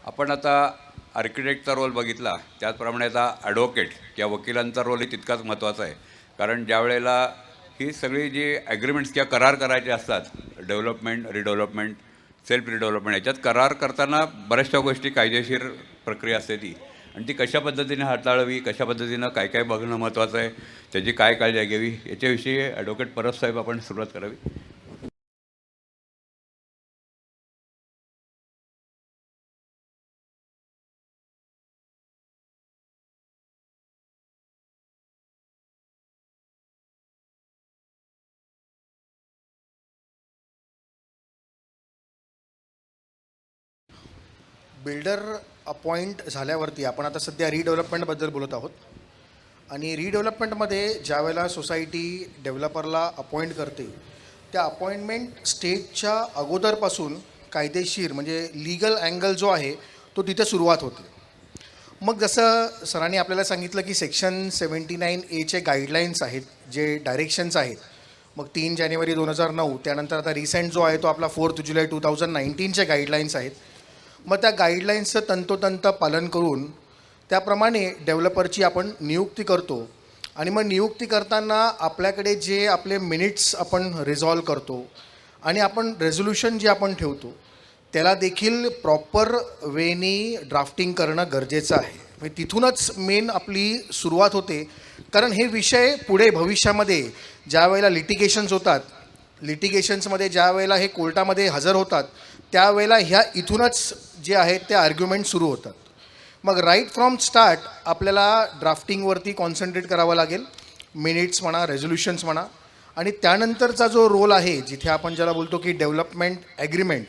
आपण आता आर्किटेक्टचा रोल बघितला, त्याचप्रमाणे आता ॲडव्होकेट किंवा वकिलांचा रोलही तितकाच महत्त्वाचा आहे. कारण ज्या वेळेला ही सगळी जी ॲग्रीमेंट्स किंवा करार करायचे असतात, डेव्हलपमेंट, रिडेव्हलपमेंट, सेल्फ रिडेव्हलपमेंट, याच्यात करार करताना बऱ्याचशा गोष्टी कायदेशीर प्रक्रिया असते ती, आणि ती कशा पद्धतीने हाताळावी, कशा पद्धतीनं काय काय बघणं महत्त्वाचं आहे, त्याची काय काळजी घ्यावी, याच्याविषयी ॲडव्होकेट परब साहेब आपण सुरुवात करावी. बिल्डर अपॉइंट झाल्यावरती आपण आता सध्या रिडेव्हलपमेंटबद्दल बोलत आहोत. आणि रिडेव्हलपमेंटमध्ये ज्या वेळेला सोसायटी डेव्हलपरला अपॉइंट करते, त्या अपॉइंटमेंट स्टेजच्या अगोदरपासून कायदेशीर म्हणजे लीगल अँगल जो आहे तो तिथे सुरुवात होते. मग जसं सरांनी आपल्याला सांगितलं की सेक्शन 79A गाईडलाईन्स आहेत, जे डायरेक्शन्स आहेत. मग 3 जानेवारी 2009, त्यानंतर आता रिसेंट जो आहे तो आपला 4 जुलै 2019चे गाईडलाईन्स आहेत. मग त्या गाईडलाईन्सचं तंतोतंत पालन करून त्याप्रमाणे डेव्हलपरची आपण नियुक्ती करतो. आणि मग नियुक्ती करताना आपल्याकडे जे आपले मिनिट्स आपण रिझॉल्व करतो आणि आपण रेझोल्युशन जे आपण ठेवतो त्याला देखील प्रॉपर वेनी ड्राफ्टिंग करणं गरजेचं आहे. म्हणजे तिथूनच मेन आपली सुरुवात होते. कारण हे विषय पुढे भविष्यामध्ये ज्या वेळेला लिटिगेशन्स होतात, लिटिगेशन्समध्ये ज्या वेळेला हे कोर्टामध्ये हजर होतात, त्यावेळेला ह्या इथूनच जे आहेत ते आर्ग्युमेंट सुरू होतात. मग राईट फ्रॉम स्टार्ट आपल्याला ड्राफ्टिंगवरती कॉन्सन्ट्रेट करावं लागेल, मिनिट्स म्हणा, रेझोल्युशन्स म्हणा. आणि त्यानंतरचा जो रोल आहे, जिथे आपण ज्याला बोलतो की डेव्हलपमेंट ॲग्रीमेंट,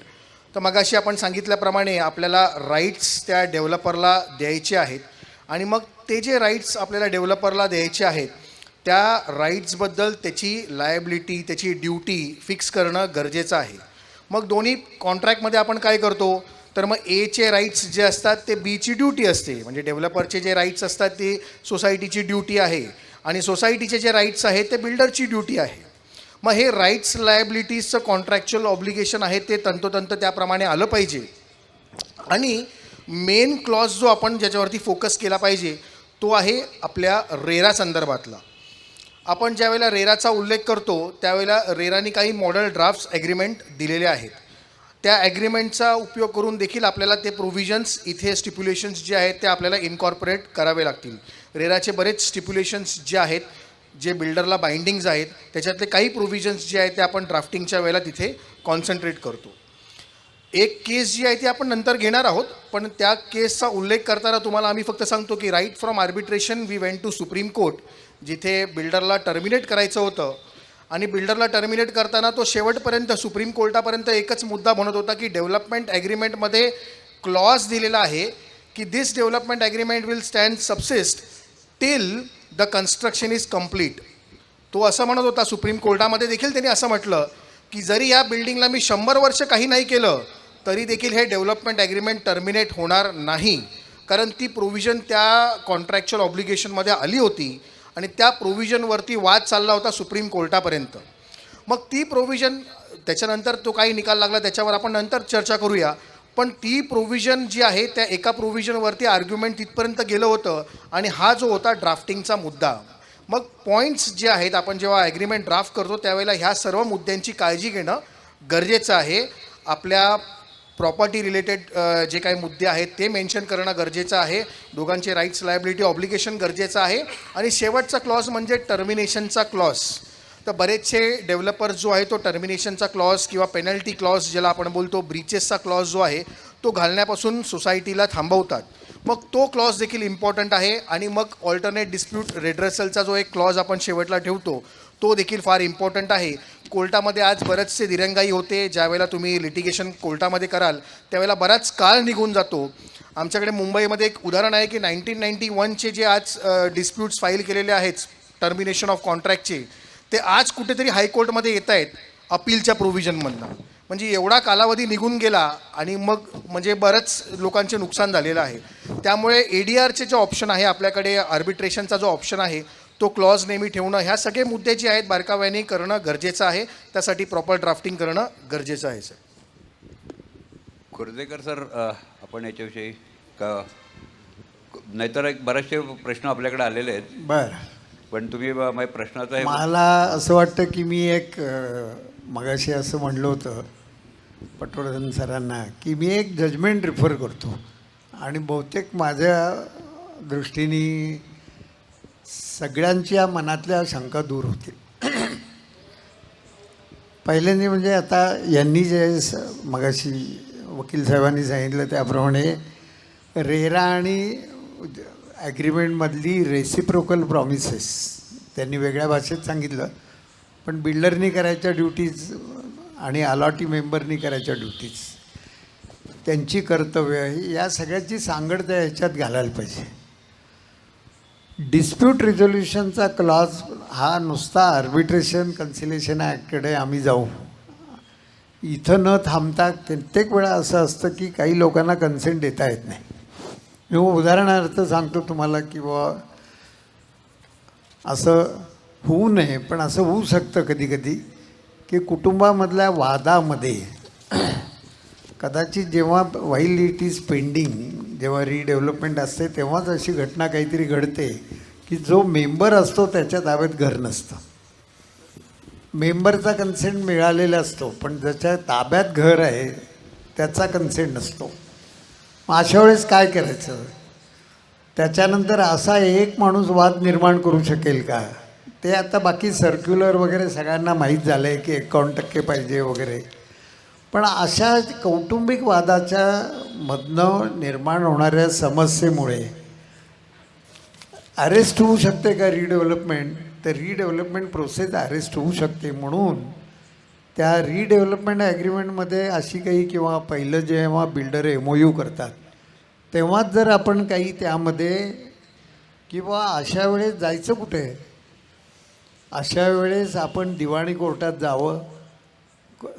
तर मगाशी आपण सांगितल्याप्रमाणे आपल्याला राईट्स त्या डेव्हलपरला द्यायचे आहेत. आणि मग ते जे राईट्स आपल्याला डेव्हलपरला द्यायचे आहेत, त्या राईट्सबद्दल त्याची लायबिलिटी, त्याची ड्युटी फिक्स करणं गरजेचं आहे. मग दोन्ही कॉन्ट्रॅक्टमध्ये आपण काय करतो, तर मग एचे राईट्स जे असतात ते बीची ड्युटी असते. म्हणजे डेव्हलपरचे जे राईट्स असतात ते सोसायटीची ड्युटी आहे, आणि सोसायटीचे जे राईट्स आहेत ते बिल्डरची ड्युटी आहे. मग हे राईट्स लायबिलिटीजचं कॉन्ट्रॅक्च्युअल ऑब्लिगेशन आहे ते तंतोतंत त्याप्रमाणे आलं पाहिजे. आणि मेन क्लॉज जो आपण ज्याच्यावरती फोकस केला पाहिजे तो आहे आपल्या रेरा संदर्भातला. आपण ज्यावेळेला रेराचा उल्लेख करतो त्यावेळेला रेराने काही मॉडेल ड्राफ्ट्स ॲग्रीमेंट दिलेले आहेत. त्या ॲग्रीमेंटचा उपयोग करून देखील आपल्याला ते प्रोव्हिजन्स, इथे स्टिप्युलेशन्स जे आहेत ते आपल्याला इनकॉर्पोरेट करावे लागतील. रेराचे बरेच स्टिप्युलेशन्स जे आहेत, जे बिल्डरला बाइंडिंग्ज आहेत, त्याच्यातले काही प्रोव्हिजन्स जे आहेत ते आपण ड्राफ्टिंगच्या वेळेला तिथे कॉन्सन्ट्रेट करतो. एक केस जी आहे ती आपण नंतर घेणार आहोत, पण त्या केसचा उल्लेख करताना तुम्हाला आम्ही फक्त सांगतो की right from arbitration we went to supreme court, जिथे बिल्डरला टर्मिनेट करायचं होतं. आणि बिल्डरला टर्मिनेट करताना तो शेवटपर्यंत सुप्रीम कोर्टापर्यंत एकच मुद्दा म्हणत होता की डेव्हलपमेंट ॲग्रीमेंटमध्ये क्लॉज दिलेला आहे की this development agreement will stand subsist till the construction is complete. तो असं म्हणत होता. सुप्रीम कोर्टामध्ये देखील त्यांनी असं म्हटलं की जरी या बिल्डिंगला मी 100 वर्ष काही नाही केलं तरी देखील हे डेव्हलपमेंट ॲग्रीमेंट टर्मिनेट होणार नाही. कारण ती प्रोव्हिजन त्या कॉन्ट्रॅक्च्युअल ऑब्लिगेशनमध्ये आली होती आणि त्या प्रोव्हिजनवरती वाद चालला होता सुप्रीम कोर्टापर्यंत. मग ती प्रोव्हिजन, त्याच्यानंतर तो काही निकाल लागला त्याच्यावर आपण नंतर चर्चा करूया. पण ती प्रोव्हिजन जी आहे त्या एका प्रोव्हिजनवरती आर्ग्युमेंट तिथपर्यंत गेलं होतं, आणि हा जो होता ड्राफ्टिंगचा मुद्दा. मग पॉईंट्स जे आहेत, आपण जेव्हा ॲग्रीमेंट ड्राफ्ट करतो त्यावेळेला ह्या सर्व मुद्द्यांची काळजी घेणं गरजेचं आहे. आपल्या प्रॉपर्टी रिलेटेड जे काही मुद्दे आहेत ते मेन्शन करणं गरजेचं आहे. दोघांचे राईट्स, लायबिलिटी, ऑब्लिगेशन गरजेचं आहे. आणि शेवटचा क्लॉज म्हणजे टर्मिनेशनचा क्लॉज. तर बरेचसे डेव्हलपर्स जो आहे तो टर्मिनेशनचा क्लॉज किंवा पेनल्टी क्लॉज ज्याला आपण बोलतो, ब्रीचेसचा क्लॉज जो आहे तो घालण्यापासून सोसायटीला थांबवतात. मग तो क्लॉज देखील इम्पॉर्टंट आहे. आणि मग ऑल्टरनेट डिस्प्यूट रेड्रेसलचा जो एक क्लॉज आपण शेवटला ठेवतो तो देखील फार इम्पॉर्टंट आहे. कोर्टामध्ये आज बरेचसे दिरंगाई होते. ज्यावेळेला तुम्ही लिटिगेशन कोर्टामध्ये कराल त्यावेळेला बराच काळ निघून जातो. आमच्याकडे मुंबईमध्ये एक उदाहरण आहे की 1991चे जे आज डिस्प्यूट्स फाईल केलेले आहेत टर्मिनेशन ऑफ कॉन्ट्रॅक्टचे, ते आज कुठेतरी हायकोर्टमध्ये येत आहेत अपीलच्या प्रोव्हिजनमधनं. म्हणजे एवढा कालावधी निघून गेला आणि मग म्हणजे बरंच लोकांचे नुकसान झालेलं आहे. त्यामुळे ADRचे जे ऑप्शन आहे आपल्याकडे, आर्बिट्रेशनचा जो ऑप्शन आहे तो क्लॉज नेहमी ठेवणं, ह्या सगळे मुद्दे जे आहेत बारकाव्याने करणं गरजेचं आहे. त्यासाठी प्रॉपर ड्राफ्टिंग करणं गरजेचं आहे. सर कुर्देकर सर, आपण याच्याविषयी का नाहीतर एक बरेचसे प्रश्न आपल्याकडे आलेले आहेत, बरं. पण तुम्ही माझ्या प्रश्नाचा हे मला असं वाटतं की मी एक मगाशी असं म्हणलं होतं पटवर्धन सरांना की मी एक जजमेंट रिफर करतो आणि बहुतेक माझ्या दृष्टीने सगळ्यांच्या मनातल्या शंका दूर होतील. पहिल्यांदा म्हणजे आता यांनी जे मगाशी वकील साहेबांनी सांगितलं त्याप्रमाणे रेरा आणि ॲग्रीमेंटमधली रेसिप्रोकल प्रॉमिसेस त्यांनी वेगळ्या भाषेत सांगितलं, पण बिल्डरनी करायच्या ड्युटीज आणि अलॉटी मेंबरनी करायच्या ड्युटीज, त्यांची कर्तव्य या सगळ्याची सांगड त्या ह्याच्यात घालायला पाहिजे. डिस्प्यूट रिझोल्युशनचा क्लॉज हा नुसता आर्बिट्रेशन कन्सिलेशन ॲक्टकडे आम्ही जाऊ, इथं न थांबता कित्येक वेळा असं असतं की काही लोकांना कन्सेंट देता येत नाही. मी उदाहरणार्थ सांगतो तुम्हाला की बुवा असं होऊ नये, पण असं होऊ शकतं कधी कधी की कुटुंबामधल्या वादामध्ये कदाचित जेव्हा व्हाईल इट इज पेंडिंग, जेव्हा रिडेव्हलपमेंट असते तेव्हाच अशी घटना काहीतरी घडते की जो मेंबर असतो त्याच्या ताब्यात घर नसतं. मेंबरचा कन्सेंट मिळालेला असतो पण ज्याच्या ताब्यात घर आहे त्याचा कन्सेंट नसतो. मग अशा वेळेस काय करायचं? त्याच्यानंतर असा एक माणूस वाद निर्माण करू शकेल का? ते आता बाकी सर्क्युलर वगैरे सगळ्यांना माहीत झालं आहे की 51% पाहिजे वगैरे, पण अशा कौटुंबिक वादाच्या मधनं निर्माण होणाऱ्या समस्येमुळे अरेस्ट होऊ शकते का रिडेव्हलपमेंट? तर रिडेव्हलपमेंट प्रोसेस अरेस्ट होऊ शकते. म्हणून त्या रिडेव्हलपमेंट ॲग्रीमेंटमध्ये अशी काही किंवा पहिलं जेव्हा बिल्डर MOU करतात तेव्हाच जर आपण काही त्यामध्ये किंवा अशा वेळेस जायचं कुठे, अशा वेळेस आपण दिवाणी कोर्टात जावं,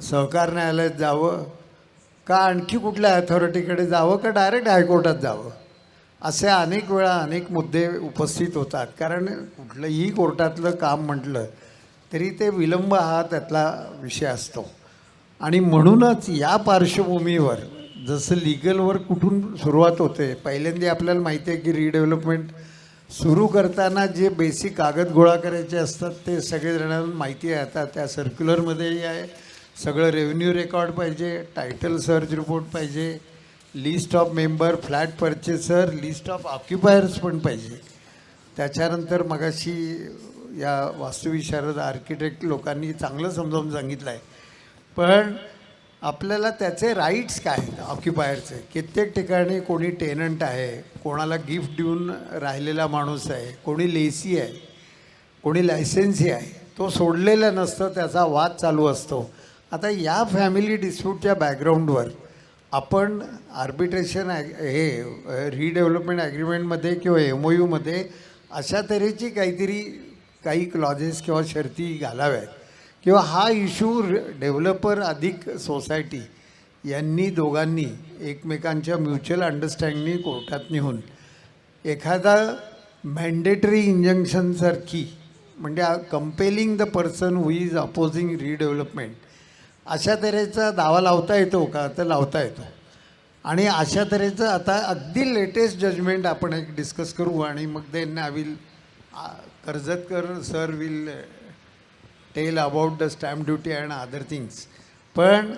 सहकार न्यायालयात जावं का आणखी कुठल्या अथॉरिटीकडे जावं का डायरेक्ट हायकोर्टात जावं, असे अनेक वेळा अनेक मुद्दे उपस्थित होतात. कारण कुठलंही कोर्टातलं काम म्हटलं तरी ते विलंब हा त्यातला विषय असतो. आणि म्हणूनच या पार्श्वभूमीवर जसं लिगलवर कुठून सुरुवात होते, पहिल्यांदा आपल्याला माहिती आहे की रिडेव्हलपमेंट सुरू करताना जे बेसिक कागद गोळा करायचे असतात ते सगळेजणांना माहिती आहे. आता त्या सर्क्युलरमध्येही आहे, सगळं रेव्हेन्यू रेकॉर्ड पाहिजे, टायटल सर्च रिपोर्ट पाहिजे, list of member, flat purchaser, list of occupiers पण पाहिजे. त्याच्यानंतर मगाशी या वास्तुविशारद आर्किटेक्ट लोकांनी चांगलं समजावून सांगितलं आहे, पण आपल्याला त्याचे राईट्स काय आहेत ऑक्युपायरचे. कित्येक ठिकाणी कोणी टेनंट आहे, कोणाला गिफ्ट देऊन राहिलेला माणूस आहे, कोणी लेसी आहे, कोणी लायसन्सी आहे, तो सोडलेला नसतं, त्याचा वाद चालू असतो. आता या फॅमिली डिस्प्यूटच्या बॅकग्राऊंडवर आपण आर्बिट्रेशन हे रिडेव्हलपमेंट ॲग्रीमेंटमध्ये किंवा MOUमध्ये अशा तऱ्हेची काही क्लॉजेस किंवा शर्ती घालाव्यात किंवा हा इश्यू डेव्हलपर अधिक सोसायटी यांनी दोघांनी एकमेकांच्या म्युच्युअल अंडरस्टँडिंगनी कोर्टात नेऊन एखादा मॅन्डेटरी इंजंक्शनसारखी, म्हणजे compelling the person who is opposing redevelopment, अशा तऱ्हेचा दावा लावता येतो का? तर लावता येतो. आणि अशा तऱ्हेचं आता अगदी लेटेस्ट जजमेंट आपण एक डिस्कस करू आणि मग then I will Karjatkar sir will tell about the stamp duty and other things. पण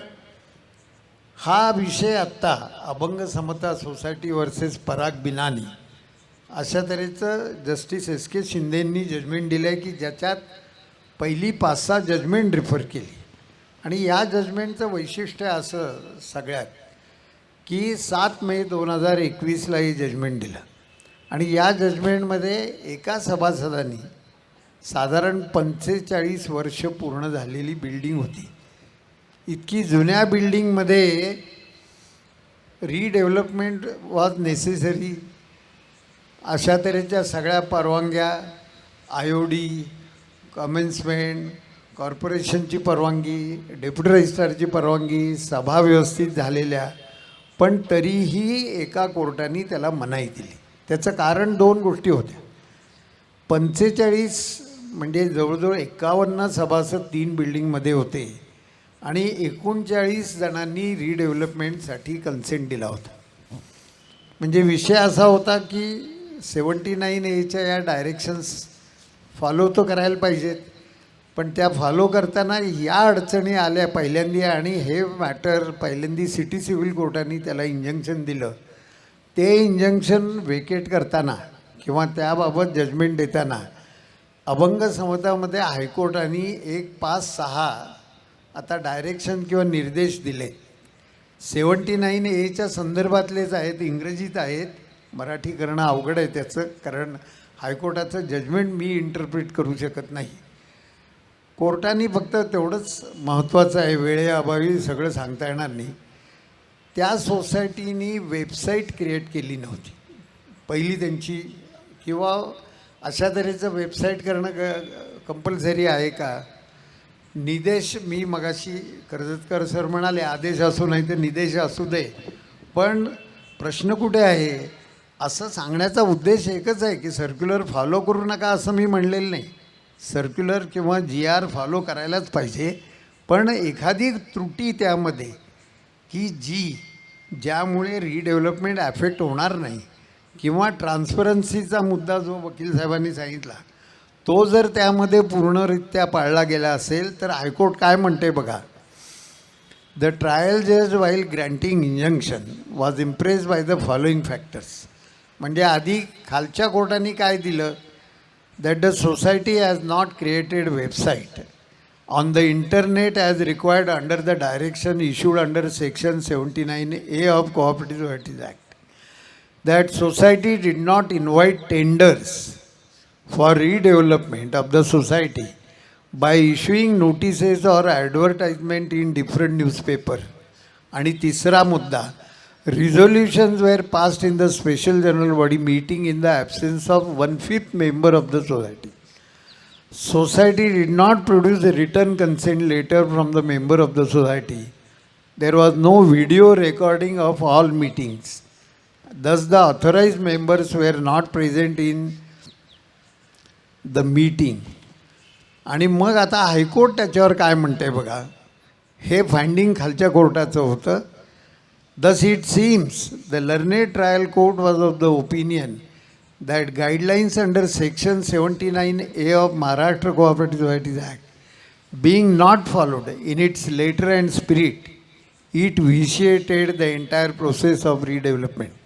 हा विषय आत्ता अभंग समता सोसायटी वर्सेस पराग बिनानी अशा तऱ्हेचं जस्टिस SK शिंदेंनी जजमेंट दिलं आहे की ज्याच्यात पहिली 5-6 जजमेंट रिफर केली. आणि या जजमेंटचं वैशिष्ट्य असं सगळ्यात की 7 मे 2021ला हे जजमेंट दिलं आणि या जजमेंटमध्ये एका सभासदांनी साधारण 45 वर्ष पूर्ण झालेली बिल्डिंग होती. इतकी जुन्या बिल्डिंगमध्ये रिडेव्हलपमेंट वॉज नेसेसरी अशा तऱ्हेच्या सगळ्या परवानग्या, IOD, कमेन्समेंट, कॉर्पोरेशनची परवानगी, डेप्युटी रजिस्ट्रारची परवानगी, सभा व्यवस्थित झालेल्या, पण तरीही एका कोर्टाने त्याला मनाई दिली. त्याचं कारण 2 गोष्टी होत्या. 45 म्हणजे जवळजवळ 51 सभासद 3 बिल्डिंगमध्ये होते आणि 39 जणांनी रिडेव्हलपमेंटसाठी कन्सेंट दिला होता. म्हणजे विषय असा होता की 79A या डायरेक्शन्स फॉलो तर करायला पाहिजेत, पण त्या फॉलो करताना या अडचणी आल्या पहिल्यांदा आणि हे मॅटर पहिल्यांदा सिटी सिव्हिल कोर्टाने त्याला इंजंक्शन दिलं. ते इंजंक्शन वेकेट करताना किंवा त्याबाबत जजमेंट देताना अभंग समतामध्ये हायकोर्टाने 156 आता डायरेक्शन किंवा निर्देश दिले. 79A संदर्भातलेच आहेत, इंग्रजीत आहेत, मराठी करणं अवघड आहे त्याचं, कारण हायकोर्टाचं जजमेंट मी इंटरप्रिट करू शकत नाही. कोर्टाने फक्त तेवढंच महत्त्वाचं आहे, वेळेअभावी सगळं सांगता येणार नाही. त्या सोसायटीनी वेबसाईट क्रिएट केली नव्हती पहिली त्यांची, किंवा अशा तऱ्हेचं वेबसाईट करणं कंपल्सरी आहे का? निदेश, मी मगाशी कर्जतकर सर म्हणाले आदेश असू नाही तर निदेश असू दे, पण प्रश्न कुठे आहे? असं सांगण्याचा उद्देश एकच आहे की सर्क्युलर फॉलो करू नका असं मी म्हणलेलं नाही. सर्क्युलर किंवा GR फॉलो करायलाच पाहिजे, पण एखादी त्रुटी त्यामध्ये की ज्यामुळे रिडेव्हलपमेंट ॲफेक्ट होणार नाही, किंवा ट्रान्सपरन्सीचा मुद्दा जो वकील साहेबांनी सांगितला तो जर त्यामध्ये पूर्णरित्या पाळला गेला असेल तर हायकोर्ट काय म्हणते बघा. द ट्रायल जज while granting injunction was impressed by the following factors. म्हणजे आधी खालच्या कोर्टाने काय दिलं, that the society has not created website on the internet as required under the direction issued under section 79A of cooperative societies act. That society did not invite tenders for redevelopment of the society by issuing notices or advertisement in different newspaper. आणि तिसरा मुद्दा, resolutions were passed in the special general body meeting in the absence of 1/5 member of the society. Society did not produce a written consent letter from the member of the society. There was no video recording of all meetings. Thus, the authorized members were not present in the meeting. आणि मग आता high court त्याच्यावर काय म्हणते बघा. हे finding खालच्या कोर्टाचं होतं. Thus, it seems the learned trial court was of the opinion that guidelines under section 79A of Maharashtra Cooperative Societies Act being not followed in its letter and spirit, it vitiated the entire process of redevelopment.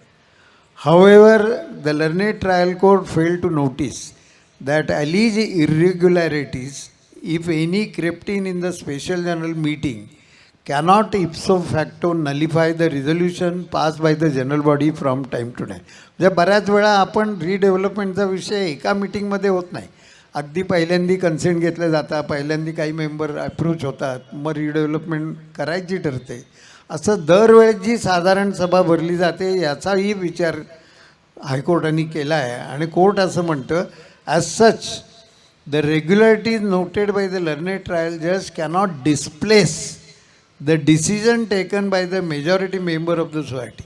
However, the learned trial court failed to notice that alleged irregularities, if any, crept in the special general meeting, cannot ipso facto nullify the resolution passed by the general body from time to time. म्हणजे बऱ्याच वेळा आपण रिडेव्हलपमेंटचा विषय एका मीटिंगमध्ये होत नाही. अगदी पहिल्यांदी कन्सेंट घेतलं जातं, पहिल्यांदी काही मेंबर अप्रोच होतात, मग रिडेव्हलपमेंट करायची ठरते. असं दरवेळेस जी साधारण सभा भरली जाते याचाही विचार हायकोर्टाने केला आहे. आणि कोर्ट असं म्हणतं, as such the regularities noted by the learned trial जज cannot displace the decision taken by the majority member of the society.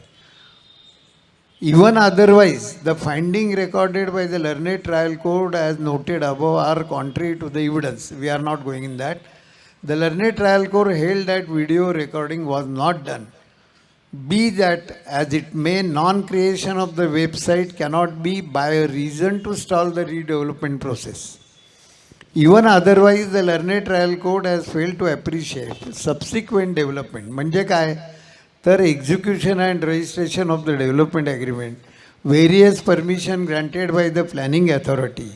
Even otherwise, the finding recorded by the learned trial court as noted above are contrary to the evidence. We are not going in that. The learned trial court held that video recording was not done. Be that as it may, non-creation of the website cannot be by a reason to stall the redevelopment process. Even otherwise, the learned trial court has failed to appreciate subsequent development. म्हणजे काय तर execution and registration of the development agreement, various permission granted by the planning authority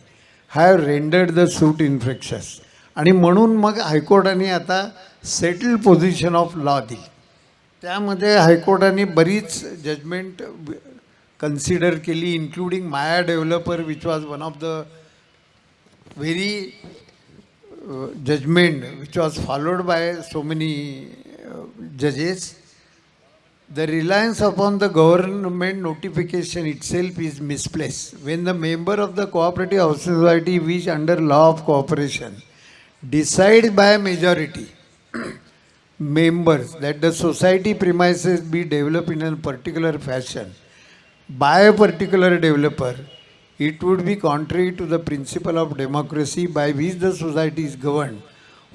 have rendered the suit infectious. आणि म्हणून मग हायकोर्टाने आता settled position of law दिली. त्यामध्ये हायकोर्टाने बरीच जजमेंट कन्सिडर केली, including Maya developer which was one of the very judgement which was followed by so many जजेस. The reliance upon the government notification itself is misplaced. When the member of the cooperative housing society which under law of cooperation decides by majority members that the society premises be developed in a particular fashion by a particular developer, it would be contrary to the principle of democracy by which the society is governed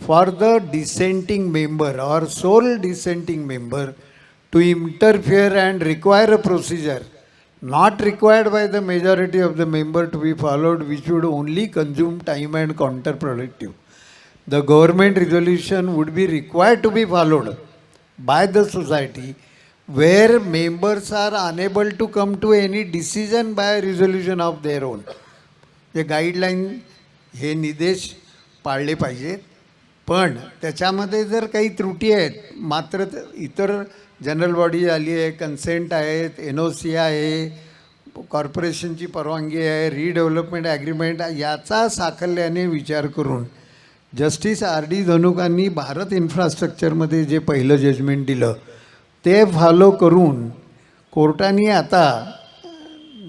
for the dissenting member or sole dissenting member to interfere and require a procedure not required by the majority of the member to be followed, which would only consume time and counterproductive. The government resolution would be required to be followed by the society where members are unable to come to any decision by resolution of their own. जे guideline हे निर्देश पाळले पाहिजेत, पण त्याच्यामध्ये जर काही त्रुटी आहेत, मात्र इतर जनरल बॉडी आली आहे, कन्सेंट आहेत, NOC आहे, कॉर्पोरेशनची परवानगी आहे, रिडेव्हलपमेंट ॲग्रीमेंट, याचा साकल्याने विचार करून जस्टिस RD धनुकांनी भारत इन्फ्रास्ट्रक्चरमध्ये जे पहिलं जजमेंट दिलं ते फॉलो करून कोर्टाने आता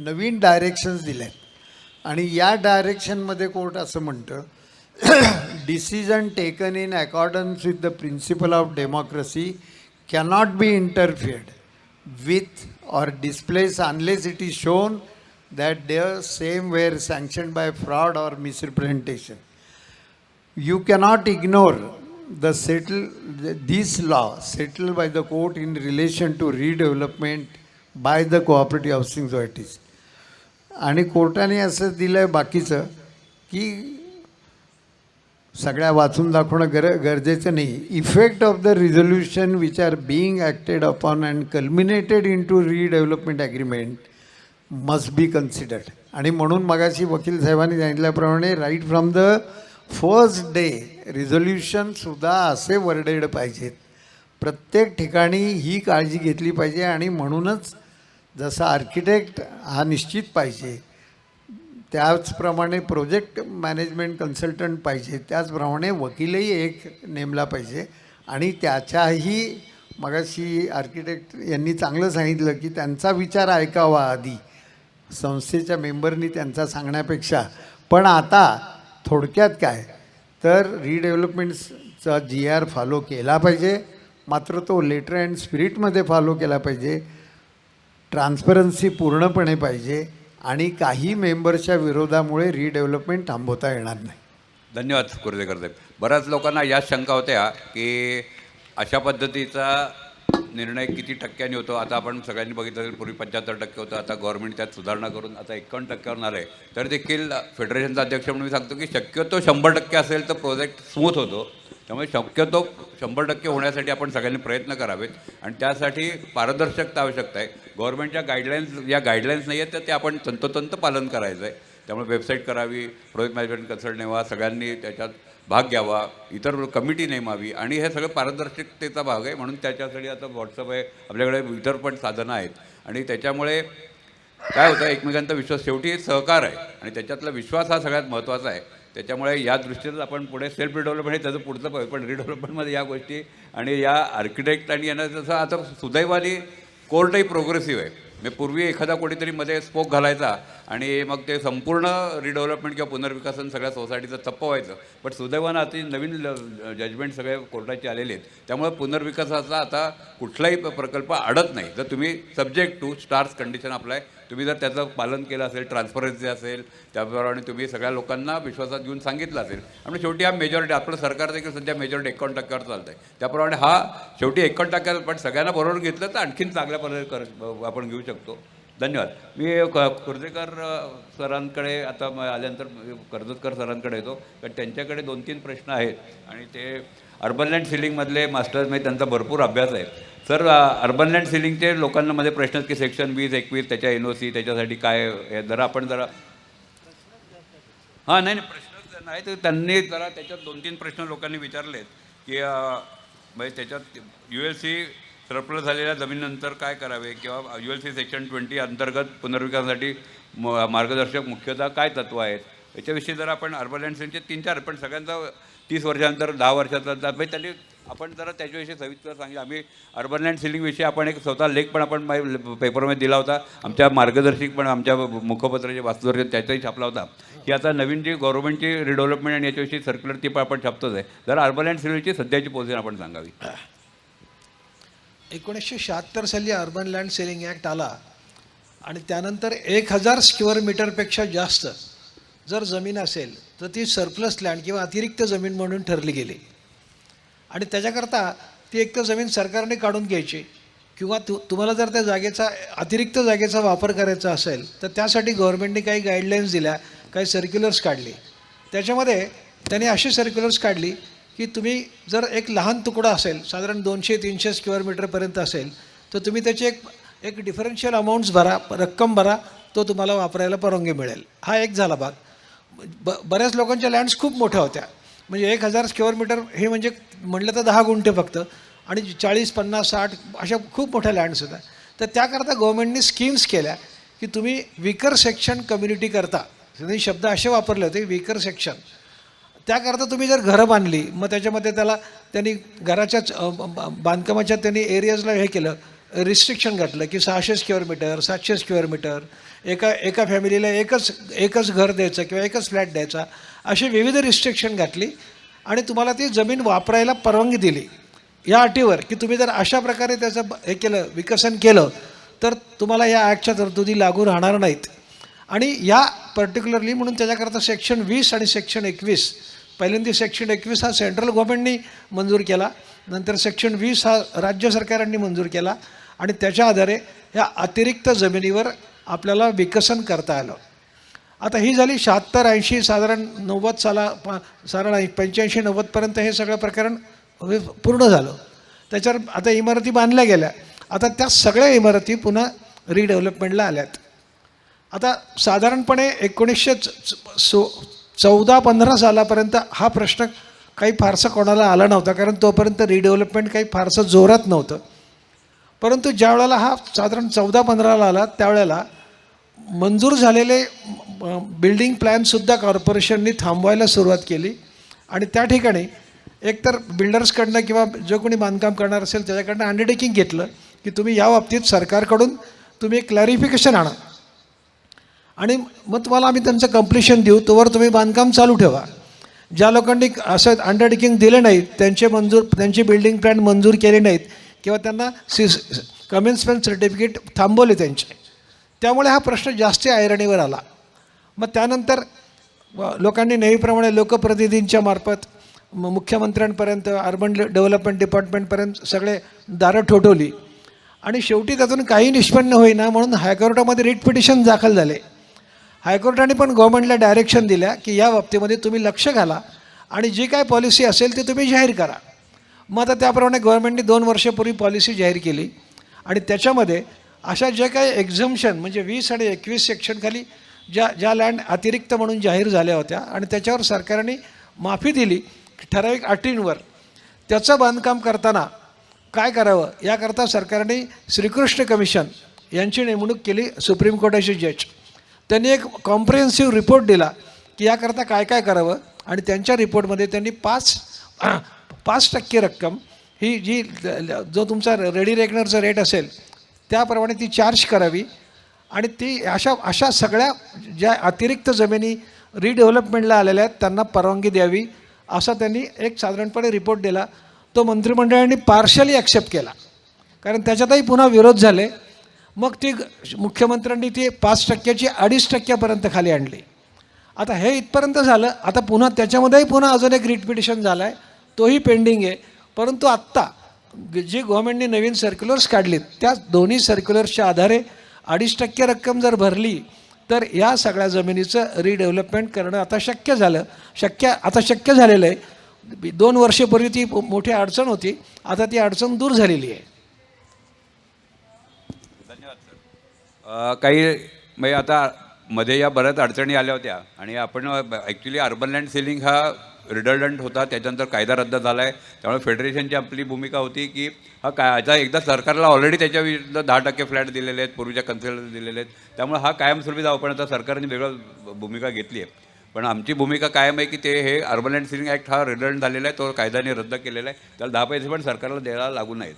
नवीन डायरेक्शन्स दिले आहेत. आणि या डायरेक्शनमध्ये कोर्ट असं म्हणतं, decision taken in accordance with the principle of democracy cannot be interfered with or displace unless it is shown that they same were sanctioned by fraud or misrepresentation. You cannot ignore this law settled by the court in relation to redevelopment by the cooperative housing societies. आणि कोर्टाने असं दिलं आहे बाकीचं की सगळ्या वाचून दाखवणं गरजेचं नाही. Effect of the resolution which are being acted upon and culminated in to redevelopment agreement must be considered. आणि म्हणून मगाशी वकील साहेबांनी सांगितल्याप्रमाणे right from the first day रिझोल्युशनसुद्धा असे वर्डेड पाहिजेत. प्रत्येक ठिकाणी ही काळजी घेतली पाहिजे. आणि म्हणूनच जसा आर्किटेक्ट हा निश्चित पाहिजे, त्याचप्रमाणे प्रोजेक्ट मॅनेजमेंट कन्सल्टंट पाहिजे, त्याचप्रमाणे वकीलही एक नेमला पाहिजे. आणि त्याच्याही मगाशी आर्किटेक्ट यांनी चांगलं सांगितलं की त्यांचा विचार ऐकावा आधी, संस्थेच्या मेंबरनी त्यांचा सांगण्यापेक्षा. पण आता थोडक्यात काय तर रिडेव्हलपमेंटचा GR फॉलो केला पाहिजे, मात्र तो लेटर अँड स्पिरिटमध्ये फॉलो केला पाहिजे. ट्रान्सपरन्सी पूर्णपणे पाहिजे आणि काही मेंबर्सच्या विरोधामुळे रिडेव्हलपमेंट थांबवता येणार नाही. धन्यवाद कुर्जेकर साहेब. बऱ्याच लोकांना याच शंका होत्या की अशा पद्धतीचा निर्णय किती टक्क्यांनी होतो. आता आपण सगळ्यांनी बघितलं असेल, पूर्वी 75% होतं, आता गव्हर्नमेंट त्यात सुधारणा करून आता 51%वर आलं आहे. तर देखील फेडरेशनचा अध्यक्ष म्हणून मी सांगतो की शक्यतो 100% असेल तर प्रोजेक्ट स्मूथ होतो. त्यामुळे शक्यतो 100% होण्यासाठी आपण सगळ्यांनी प्रयत्न करावेत. आणि त्यासाठी पारदर्शकता आवश्यकता आहे. गव्हर्नमेंटच्या गाईडलाईन्स नाही आहेत तर ते आपण तंतोतंत पालन करायचं आहे. त्यामुळे वेबसाईट करावी, प्रोजेक्ट मॅनेजमेंट कन्सल्ट नेमा, सगळ्यांनी त्याच्यात भाग घ्यावा, इतर कमिटी नेमावी. आणि हे सगळं पारदर्शकतेचा भाग आहे. म्हणून त्याच्यासाठी आता व्हॉट्सअप आहे, आपल्याकडे इतर पण साधनं आहेत. आणि त्याच्यामुळे काय होतं, एकमेकांचा विश्वास, शेवटी सहकार आहे आणि त्याच्यातला विश्वास हा सगळ्यात महत्त्वाचा आहे. त्याच्यामुळे या दृष्टीनं आपण पुढे सेल्फ रिडेव्हलपमेंट हे त्याचं पुढचं पाहिजे. पण रिडेव्हलपमेंटमध्ये या गोष्टी आणि या आर्किटेक्ट आणि यांना जसं आता सुदैवाने कोर्टही प्रोग्रेसिव्ह आहे. म्हणजे पूर्वी एखादा कोणीतरी मध्ये स्पोक घालायचा आणि मग ते संपूर्ण रिडेव्हलपमेंट किंवा पुनर्विकासन सगळ्या सोसायटीचं चप्प व्हायचं. पण सुदैवानं आता नवीन जजमेंट सगळे कोर्टाचे आलेले आहेत. त्यामुळे पुनर्विकासाचा आता कुठलाही प्रकल्प अडत नाही जर तुम्ही subject to stars condition apply तुम्ही जर त्याचं पालन केलं असेल, ट्रान्सपरन्सी असेल, त्याप्रमाणे तुम्ही सगळ्या लोकांना विश्वासात घेऊन सांगितलं असेल. आणि शेवटी हा मेजॉरिटी आपलं सरकार देखील सध्या मेजॉरिटी 51%वर चालतं आहे. त्याप्रमाणे हा शेवटी 51% पण सगळ्यांना बरोबर घेतलं तर आणखीन चांगल्या पद्धतीने आपण घेऊ शकतो. धन्यवाद. मी कुर्जेकर सरांकडे आता आल्यानंतर कर्जतकर सरांकडे येतो, कारण त्यांच्याकडे 2-3 प्रश्न आहेत आणि ते अर्बन लँड सिलिंगमधले मास्टर्समध्ये त्यांचा भरपूर अभ्यास आहे. सर, अर्बन लँड सिलिंगचे लोकांना मध्ये प्रश्न की सेक्शन 20-21 त्याच्या NOC त्याच्यासाठी काय आहे, जरा आपण जरा हां नाही प्रश्न नाही तर त्यांनी जरा त्याच्यात 2-3 प्रश्न लोकांनी विचारलेत की म्हणजे त्याच्यात ULC सरप्लस झालेल्या जमिनीनंतर काय करावे किंवा ULC सेक्शन 20 अंतर्गत पुनर्विकासासाठी मार्गदर्शक मुख्यतः काय तत्व आहेत याच्याविषयी जरा आपण अर्बन लँड सिलिंगचे 3-4 पण सगळ्यांचा 30 वर्षानंतर 10 वर्षाचा म्हणजे त्यांनी आपण जरा त्याच्याविषयी सविस्तर सांगितलं. आम्ही अर्बन लँड सिलिंगविषयी आपण एक स्वतः लेख पण आपण पेपरमध्ये दिला होता. आमच्या मार्गदर्शक पण आमच्या मुखपत्राचे वास्तुदर्शन त्याचाही छापला होता की आता नवीन जी गव्हर्नमेंटची रिडेव्हलपमेंट आणि याच्याविषयी सर्क्युलर ती पण आपण छापतोच आहे. जरा अर्बन लँड सिलिंगची सध्याची पोझिशन आपण सांगावी. 1976 साली अर्बन लँड सेलिंग ॲक्ट आला आणि त्यानंतर 1000 स्क्वेअर मीटरपेक्षा जास्त जर जमीन असेल तर ती सरप्लस लँड किंवा अतिरिक्त जमीन म्हणून ठरली गेली. आणि त्याच्याकरता ती एक तर जमीन सरकारने काढून घ्यायची किंवा तुम्हाला जर त्या जागेचा अतिरिक्त जागेचा वापर करायचा असेल तर त्यासाठी गव्हर्नमेंटने काही गाईडलाईन्स दिल्या, काही सर्क्युलर्स काढली. त्याच्यामध्ये त्यांनी अशी सर्क्युलर्स काढली की तुम्ही जर एक लहान तुकडा असेल, साधारण 200-300 स्क्वेअर मीटरपर्यंत असेल, तर तुम्ही त्याची एक डिफरन्शियल अमाऊंट्स भरा, रक्कम भरा, तो तुम्हाला वापरायला परवानगी मिळेल. हा एक झाला भाग. बऱ्याच लोकांच्या लँड्स खूप मोठ्या होत्या, म्हणजे 1000 स्क्वेअर मीटर हे म्हणजे म्हटलं तर 10 गुंठे फक्त, आणि 40, 50, 60 अशा खूप मोठ्या लँड्स होत्या. तर त्याकरता गव्हर्नमेंटने स्कीम्स केल्या की तुम्ही वीकर सेक्शन कम्युनिटी करता, त्यांनी शब्द असे वापरले होते, वीकर सेक्शन. त्याकरता तुम्ही जर घरं बांधली, मग त्याच्यामध्ये त्यांनी घराच्याच बांधकामाच्या त्यांनी एरियाजला हे केलं, रिस्ट्रिक्शन घातलं की 600 स्क्वेअर मीटर, 700 स्क्वेअर मीटर, एका फॅमिलीला एकच घर द्यायचं किंवा एकच फ्लॅट द्यायचा, अशी विविध रिस्ट्रिक्शन घातली आणि तुम्हाला ती जमीन वापरायला परवानगी दिली या अटीवर की तुम्ही जर अशा प्रकारे त्याचं हे केलं, विकसन केलं, तर तुम्हाला या ॲक्टच्या तरतुदी लागू राहणार नाहीत. आणि या पर्टिक्युलरली म्हणून त्याच्याकरता सेक्शन 20 आणि सेक्शन 21, पहिल्यांदा सेक्शन 21 हा सेंट्रल गव्हर्नमेंटनी मंजूर केला, नंतर सेक्शन 20 हा राज्य सरकारांनी मंजूर केला, आणि त्याच्या आधारे ह्या अतिरिक्त जमिनीवर आपल्याला विकसन करता आलं. आता ही झाली 76-80, साधारण 90 साधारण 85-90पर्यंत हे सगळं प्रकरण पूर्ण झालं. त्याच्यावर आता इमारती बांधल्या गेल्या. आता त्या सगळ्या इमारती पुन्हा रिडेव्हलपमेंटला आल्यात. आता साधारणपणे 1914-15 सालापर्यंत हा प्रश्न काही फारसा कोणाला आला नव्हता, कारण तोपर्यंत रिडेव्हलपमेंट काही फारसं जोरात नव्हतं. परंतु ज्या वेळेला हा साधारण 14-15ला आला, त्यावेळेला मंजूर झालेले बिल्डिंग प्लॅनसुद्धा कॉर्पोरेशननी थांबवायला सुरुवात केली, आणि त्या ठिकाणी एकतर बिल्डर्सकडनं किंवा जो कोणी बांधकाम करणार असेल त्याच्याकडनं अंडरटेकिंग घेतलं की तुम्ही या बाबतीत सरकारकडून तुम्ही एक क्लॅरिफिकेशन आणा, आणि मग तुम्हाला आम्ही त्यांचं कंप्लिशन देऊ, तोवर तुम्ही बांधकाम चालू ठेवा. ज्या लोकांनी असं अंडरटेकिंग दिलं नाहीत, त्यांची बिल्डिंग प्लॅन मंजूर केले नाहीत किंवा त्यांना कमेन्समेंट सर्टिफिकेट थांबवले त्यांचे, त्यामुळे हा प्रश्न जास्त ऐरणीवर आला. मग त्यानंतर लोकांनी नेहमीप्रमाणे लोकप्रतिनिधींच्या मार्फत मुख्यमंत्र्यांपर्यंत, अर्बन डेव्हलपमेंट डिपार्टमेंटपर्यंत सगळे दारं ठोठवली, आणि शेवटी त्यातून काही निष्पन्न होईना म्हणून हायकोर्टामध्ये रिट पिटिशन दाखल झाले. हायकोर्टाने पण गव्हर्नमेंटला डायरेक्शन दिल्या की या बाबतीमध्ये तुम्ही लक्ष घाला आणि जी काय पॉलिसी असेल ती तुम्ही जाहीर करा. मग आता त्याप्रमाणे गव्हर्नमेंटने 2 वर्षापूर्वी पॉलिसी जाहीर केली, आणि त्याच्यामध्ये अशा जे काही एक्झम्पशन म्हणजे 20 आणि 21 सेक्शनखाली ज्या लँड अतिरिक्त म्हणून जाहीर झाल्या होत्या आणि त्याच्यावर सरकारने माफी दिली ठराविक अटींवर, त्याचं बांधकाम करताना काय करावं याकरता सरकारने श्रीकृष्ण कमिशन यांची नेमणूक केली, सुप्रीम कोर्टाचे जज. त्यांनी एक कॉम्प्रिहेन्सिव्ह रिपोर्ट दिला की याकरता काय काय करावं, आणि त्यांच्या रिपोर्टमध्ये त्यांनी 5% रक्कम ही जी जो तुमचा रेडी रेकनरचा रेट असेल त्याप्रमाणे ती चार्ज करावी, आणि ती अशा सगळ्या ज्या अतिरिक्त जमिनी रिडेव्हलपमेंटला आलेल्या आहेत त्यांना परवानगी द्यावी, असा त्यांनी एक साधारणपणे रिपोर्ट दिला. तो मंत्रिमंडळाने पार्शली ॲक्सेप्ट केला, कारण त्याच्यातही पुन्हा विरोध झाले. मग ती मुख्यमंत्र्यांनी ती 5%ची 2.5% खाली आणली. आता हे इथपर्यंत झालं. आता पुन्हा त्याच्यामध्येही पुन्हा अजून एक रिट पिटिशन झाला आहे, तोही पेंडिंग आहे. परंतु आत्ता जी गव्हर्नमेंटने नवीन सर्क्युलर्स काढलीत त्या दोन्ही सर्क्युलर्सच्या आधारे 2.5% रक्कम जर भरली तर या सगळ्या जमिनीचं रिडेव्हलपमेंट करणं आता शक्य झालेलं आहे. 2 वर्षापूर्वी ती मोठी अडचण होती, आता ती अडचण दूर झालेली आहे. धन्यवाद सर. काही म्हणजे आता मध्ये या बऱ्याच अडचणी आल्या होत्या, आणि आपण ॲक्च्युली अर्बन लँड सेलिंग हा रिडंडंट होता, त्याच्यानंतर कायदा रद्द झाला आहे. त्यामुळे फेडरेशनची आपली भूमिका होती की हा कायदा एकदा सरकारला ऑलरेडी त्याच्या विरुद्ध 10% फ्लॅट दिलेले आहेत, पूर्वीच्या कन्सेल दिलेले आहेत, त्यामुळे हा कायमस्वरूपी जावं. पण आता सरकारने वेगळं भूमिका घेतली आहे. पण आमची भूमिका कायम आहे की ते हे अर्बन लँड सेलिंग ॲक्ट हा रिडंडंट झालेला आहे, तो कायद्याने रद्द केलेला आहे, त्याला 10 पैसे पण सरकारला द्यायला लागू नाहीत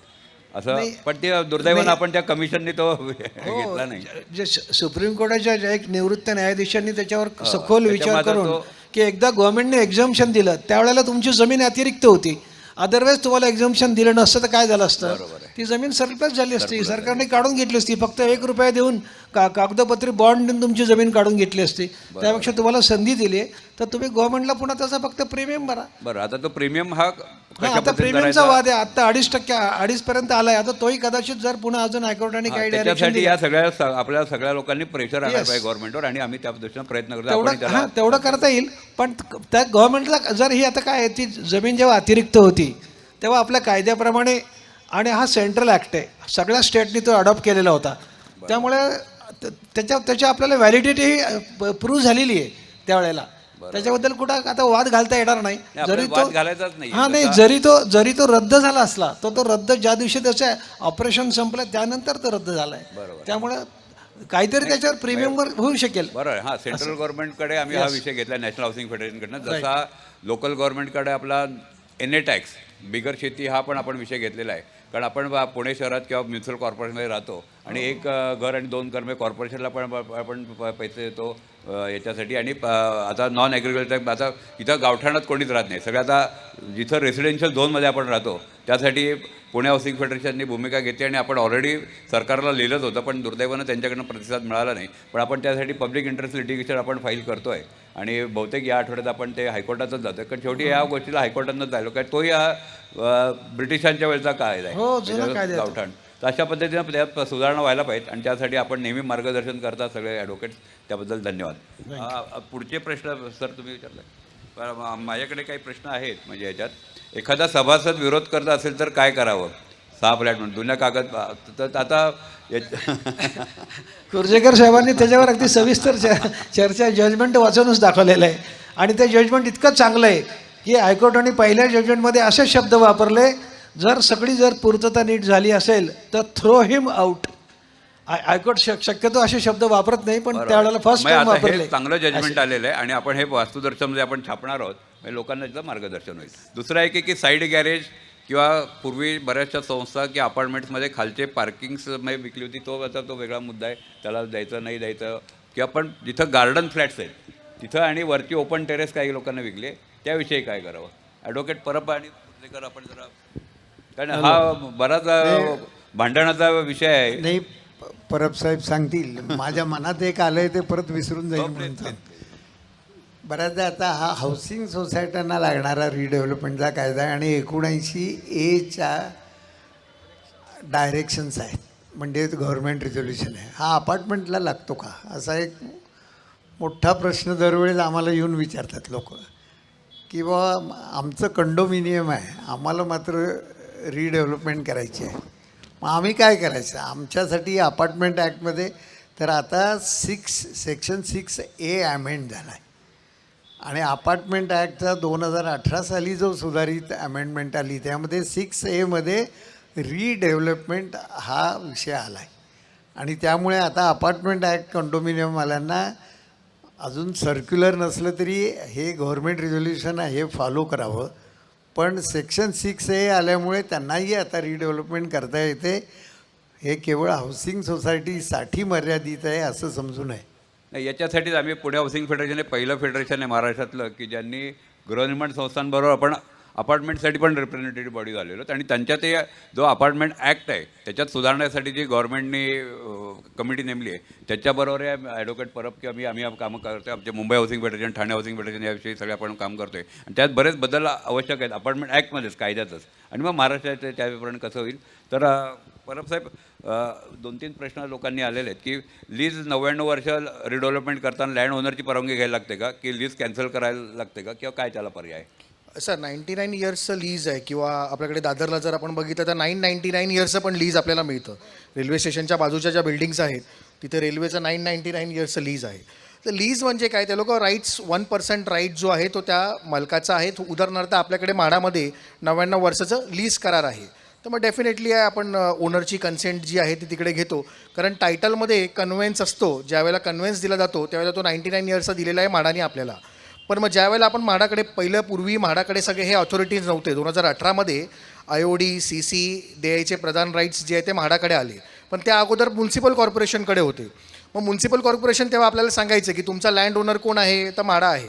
असं. पण ते दुर्दैवानं आपण त्या कमिशनने तो घेतला नाही. जे सुप्रीम कोर्टाच्या ज्या एक निवृत्त न्यायाधीशांनी त्याच्यावर सखोल विचार करून की एकदा गव्हर्नमेंटने एक्झम्पशन दिलं त्यावेळेला तुमची जमीन अतिरिक्त होती, अदरवाईज तुम्हाला एक्झम्पशन दिलं नसतं तर काय झालं असतं. बरोबर आहे. ती जमीन सरप्लस झाली असती, सरकारने काढून घेतली असती. फक्त 1 रुपया देऊन कागदपत्री बॉन्ड देऊन तुमची जमीन काढून घेतली असती. त्यापेक्षा तुम्हाला संधी दिली आहे तर तुम्ही गव्हर्नमेंटला पुन्हा त्याचा फक्त प्रीमियम भरा. बरं, आता तो प्रीमियम हा हा, आता प्रीमियमचा वाद आहे. आता 2.5% 2.5 पर्यंत आलाय. आता तोही कदाचित जर पुन्हा अजून हायकोर्टाने काही डायरेक्शन त्याच्यासाठी या आपल्या सगळ्या लोकांनी प्रेशर आणायला पाहिजे गव्हर्नमेंटवर, आणि आम्ही त्या दृष्टीने प्रयत्न करतो. आपण तेवढं हां तेवढं करता येईल. पण त्या गव्हर्नमेंटला जर ही आता काय आहे, ती जमीन जेव्हा अतिरिक्त होती तेव्हा आपल्या कायद्याप्रमाणे, आणि हा सेंट्रल ॲक्ट आहे, सगळ्या स्टेटनी तो अडॉप्ट केलेला होता, त्यामुळे त्याच्या आपल्याला व्हॅलिडिटी प्रूव्ह झालेली आहे त्यावेळेला. त्याच्याबद्दल कुठं आता वाद घालता येणार नाही. जरी तो घालायचाच नाही. हां नाही, जरी तो रद्द झाला असला तर तो रद्द ज्या दिवशी त्याचं ऑपरेशन संपलं त्यानंतर तो रद्द झाला आहे. त्यामुळे काहीतरी त्याच्यावर प्रीमियमवर होऊ शकेल. बरोबर. हां, सेंट्रल गव्हर्नमेंटकडे आम्ही हा विषय घेतला नॅशनल हाऊसिंग फेडरेशनकडनं, जसा लोकल गव्हर्नमेंटकडे आपला NA टॅक्स, बिगर शेती हा पण आपण विषय घेतलेला आहे. कारण आपण पुणे शहरात किंवा म्युन्सिपल कॉर्पोरेशनमध्ये राहतो आणि 1 घर आणि 2 घर कॉर्पोरेशनला पण आपण पैसे देतो याच्यासाठी. आणि आता नॉन ॲग्रिकल्चर, आता इथं गावठाणात कोणीच राहत नाही, सगळं आता जिथं रेसिडेन्शियल झोनमध्ये आपण राहतो त्यासाठी पुणे हाऊसिंग फेडरेशनने भूमिका घेतली, आणि आपण ऑलरेडी सरकारला लिहिलंच होतं, पण दुर्दैवानं त्यांच्याकडनं प्रतिसाद मिळाला नाही. पण आपण त्यासाठी पब्लिक इंटरेस्ट लिटिगेशन आपण फाईल करतो आहे, आणि बहुतेक या आठवड्यात आपण ते हायकोर्टातच जातो आहे. कारण शेवटी या गोष्टीला हायकोर्टातच जायलो, कारण तोही हा ब्रिटिशांच्या वेळचा कायदा आहे गावठाण. तर अशा पद्धतीनं त्यात सुधारणा व्हायला पाहिजेत, आणि त्यासाठी आपण नेहमी मार्गदर्शन करता सगळे ॲडव्होकेट्स, त्याबद्दल धन्यवाद. पुढचे प्रश्न सर तुम्ही विचारला. माझ्याकडे काही प्रश्न आहेत. म्हणजे याच्यात एखादा सभासद विरोध करत असेल तर काय करावं? 6 फ्लॅट म्हणून जुन्या कागद. तर आता कुर्जेकर साहेबांनी त्याच्यावर अगदी सविस्तर चर्चा जजमेंट वाचूनच दाखवलेलं आहे. आणि ते जजमेंट इतकं चांगलं आहे की हायकोर्टाने पहिल्या जजमेंटमध्ये असे शब्द वापरले, जर पूर्तता नीट झाली असेल तर थ्रो हिम आउट. हायकोर्ट शक्यतो असे शब्द वापरत नाही, पण त्यावेळेला फर्स्ट टाइम वापरले. चांगलं जजमेंट आलेलं आहे, आणि आपण हे वास्तुदर्शनमध्ये आपण छापणार आहोत, म्हणजे लोकांना त्याचं मार्गदर्शन होईल. दुसरं आहे की साईड गॅरेज किंवा पूर्वी बऱ्याचशा संस्था किंवा अपार्टमेंट्समध्ये खालचे पार्किंग्स विकली होती, तो वेगळा मुद्दा आहे, त्याला द्यायचं नाही द्यायचं. किंवा पण जिथं गार्डन फ्लॅट्स आहेत तिथं आणि वरती ओपन टेरेस काही लोकांना विकले, त्याविषयी काय करावं? ॲडव्होकेट परब आणि कुर्जेकर आपण जरा, कारण हा बराच भांडणाचा विषय आहे. नाही, परब साहेब सांगतील. माझ्या मनात एक आलंय ते परत विसरून जाईल म्हणतो. बऱ्याचदा आता हा हाऊसिंग सोसायट्यांना लागणारा रिडेव्हलपमेंटचा कायदा आहे, आणि 79A डायरेक्शन्स आहेत, म्हणजे गव्हर्नमेंट रिझोल्युशन आहे. हा अपार्टमेंटला लागतो का, असा एक मोठा प्रश्न दरवेळेस आम्हाला येऊन विचारतात लोक, की बाबा आमचं कंडोमिनियम आहे, आम्हाला मात्र रिडेव्हलपमेंट करायची आहे, मग आम्ही काय करायचं? आमच्यासाठी अपार्टमेंट ॲक्टमध्ये तर आता सेक्शन 6A अमेंड झाला आहे, आणि अपार्टमेंट ॲक्टचा 2018 साली जो सुधारित अमेंडमेंट आली त्यामध्ये 6A रिडेव्हलपमेंट हा विषय आला आहे. आणि त्यामुळे आता अपार्टमेंट ॲक्ट कंडोमिनियमवाल्यांना अजून सर्क्युलर नसलं तरी हे गव्हर्मेंट रिझोल्युशन हे फॉलो करावं. पण सेक्शन 6A आल्यामुळे त्यांनाही आता रिडेव्हलपमेंट करता येते. हे केवळ हाऊसिंग सोसायटीसाठी मर्यादित आहे असं समजू नये. नाही, याच्यासाठीच आम्ही पुणे हाऊसिंग फेडरेशन हे पहिलं फेडरेशन आहे महाराष्ट्रातलं की ज्यांनी गृहनिर्माण संस्थांबरोबर आपण अपार्टमेंटसाठी पण रिप्रेझेंटेटिव्ह बॉडी झालेलो, आणि त्यांच्यात ते जो अपार्टमेंट ॲक्ट आहे त्याच्यात सुधारण्यासाठी जी गव्हर्नमेंटनी कमिटी नेमली आहे त्याच्याबरोबर ॲडव्होकेट परब किंवा आम्ही कामं करतो. आमचे Mumbai housing federation, Thane housing federation याविषयी सगळे आपण काम करतो आहे, आणि त्यात बरेच बदल आवश्यक आहेत अपार्टमेंट ॲक्टमध्येच, कायद्यातच. आणि मग महाराष्ट्रात त्याप्रमाणे कसं होईल. तर परब साहेब, 2-3 प्रश्न लोकांनी आलेले आहेत की लीज 99 वर्ष रिडेव्हलपमेंट करताना लँड ओनरची परवानगी घ्यायला लागते का, की लीज कॅन्सल करायला लागते का, किंवा काय त्याला पर्याय? सर 99 इयर्सचं लीज आहे, किंवा आपल्याकडे दादरला जर आपण बघितलं तर 999 इयर्सचं पण लीज आपल्याला मिळतं. रेल्वे स्टेशनच्या बाजूच्या ज्या बिल्डिंग्स आहेत तिथे रेल्वेचं 999 इयर्सचं लीज आहे. तर लीज म्हणजे काय, ते लोक राईट्स 1% राईट जो आहे तो त्या मालकाचा आहे. उदाहरणार्थ आपल्याकडे म्हाडामध्ये 99 वर्षाचं लीज करार आहे, तर मग डेफिनेटली आपण ओनरची कन्सेंट जी आहे ती तिकडे घेतो, कारण टायटलमध्ये कन्व्हेन्स असतो. ज्यावेळेला कन्व्हेन्स दिला जातो त्यावेळेला तो 99 इयर्सचा दिलेला आहे म्हाडाने आपल्याला. पण मग ज्यावेळेला आपण म्हाडाकडे पूर्वी म्हाडाकडे सगळे हे ऑथॉरिटीज नव्हते. 2018मध्ये IOD CC द्यायचे प्रधान राईट्स जे आहे ते म्हाडाकडे आले, पण त्या अगोदर म्युन्सिपल कॉर्पोरेशनकडे होते. मग म्युन्सिपल कॉर्पोरेशन तेव्हा आपल्याला सांगायचं की तुमचा लँड ओनर कोण आहे, तर म्हाडा आहे.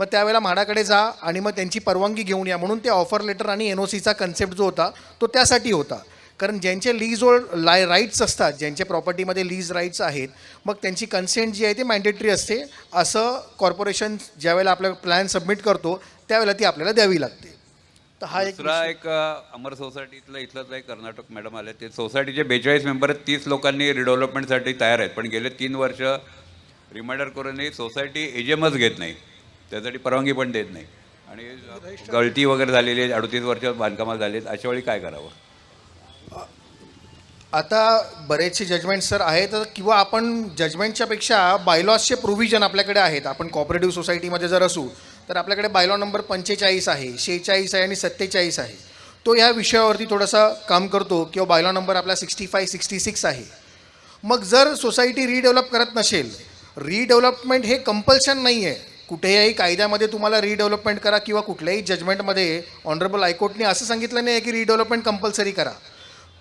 मग त्यावेळेला म्हाडाकडे जा आणि मग त्यांची परवानगी घेऊन या, म्हणून ते ऑफर लेटर आणि NOCचा कन्सेप्ट जो होता तो त्यासाठी होता कारण ज्यांचे लीज राईट्स असतात, ज्यांच्या प्रॉपर्टीमध्ये लीज राईट्स आहेत, मग त्यांची कन्सेंट जी आहे ती मॅन्डेटरी असते. असं कॉर्पोरेशन ज्यावेळेला आपला प्लॅन सबमिट करतो त्यावेळेला ती आपल्याला द्यावी लागते. तर हा एक दुसरा एक अमर सोसायटीतलं इथलंच आहे, कर्नाटक मॅडम आले, ते सोसायटीचे 42 मेंबर आहेत, 30 लोकांनी रिडेव्हलपमेंटसाठी तयार आहेत, पण गेले 3 वर्ष रिमाइंडर करूनही सोसायटी एजमच घेत नाही, त्यासाठी परवानगी पण देत नाही, आणि गळती वगैरे झालेली आहे, 38 वर्ष बांधकामात झाली आहेत. अशा वेळी काय करावं? आता बरेचसे जजमेंट सर आहेत, किंवा आपण जजमेंटच्या पेक्षा बायलॉजचे प्रोव्हिजन आपल्याकडे आहेत. आपण कॉपरेटिव्ह सोसायटीमध्ये जर असू तर आपल्याकडे बायलॉ नंबर 45 आहे, 46 आहे आणि 47 आहे. तो ह्या विषयावरती थोडासा काम करतो, किंवा बायलॉ नंबर आपला 65, 66 आहे. मग जर सोसायटी रिडेव्हलप करत नसेल, रिडेव्हलपमेंट हे कंपल्शन नाही आहे. कुठेही कायद्यामध्ये तुम्हाला रिडेव्हलपमेंट करा किंवा कुठल्याही जजमेंटमध्ये ऑनरेबल हायकोर्टने असं सांगितलं नाही आहे की रिडेव्हलपमेंट कंपल्सरी करा.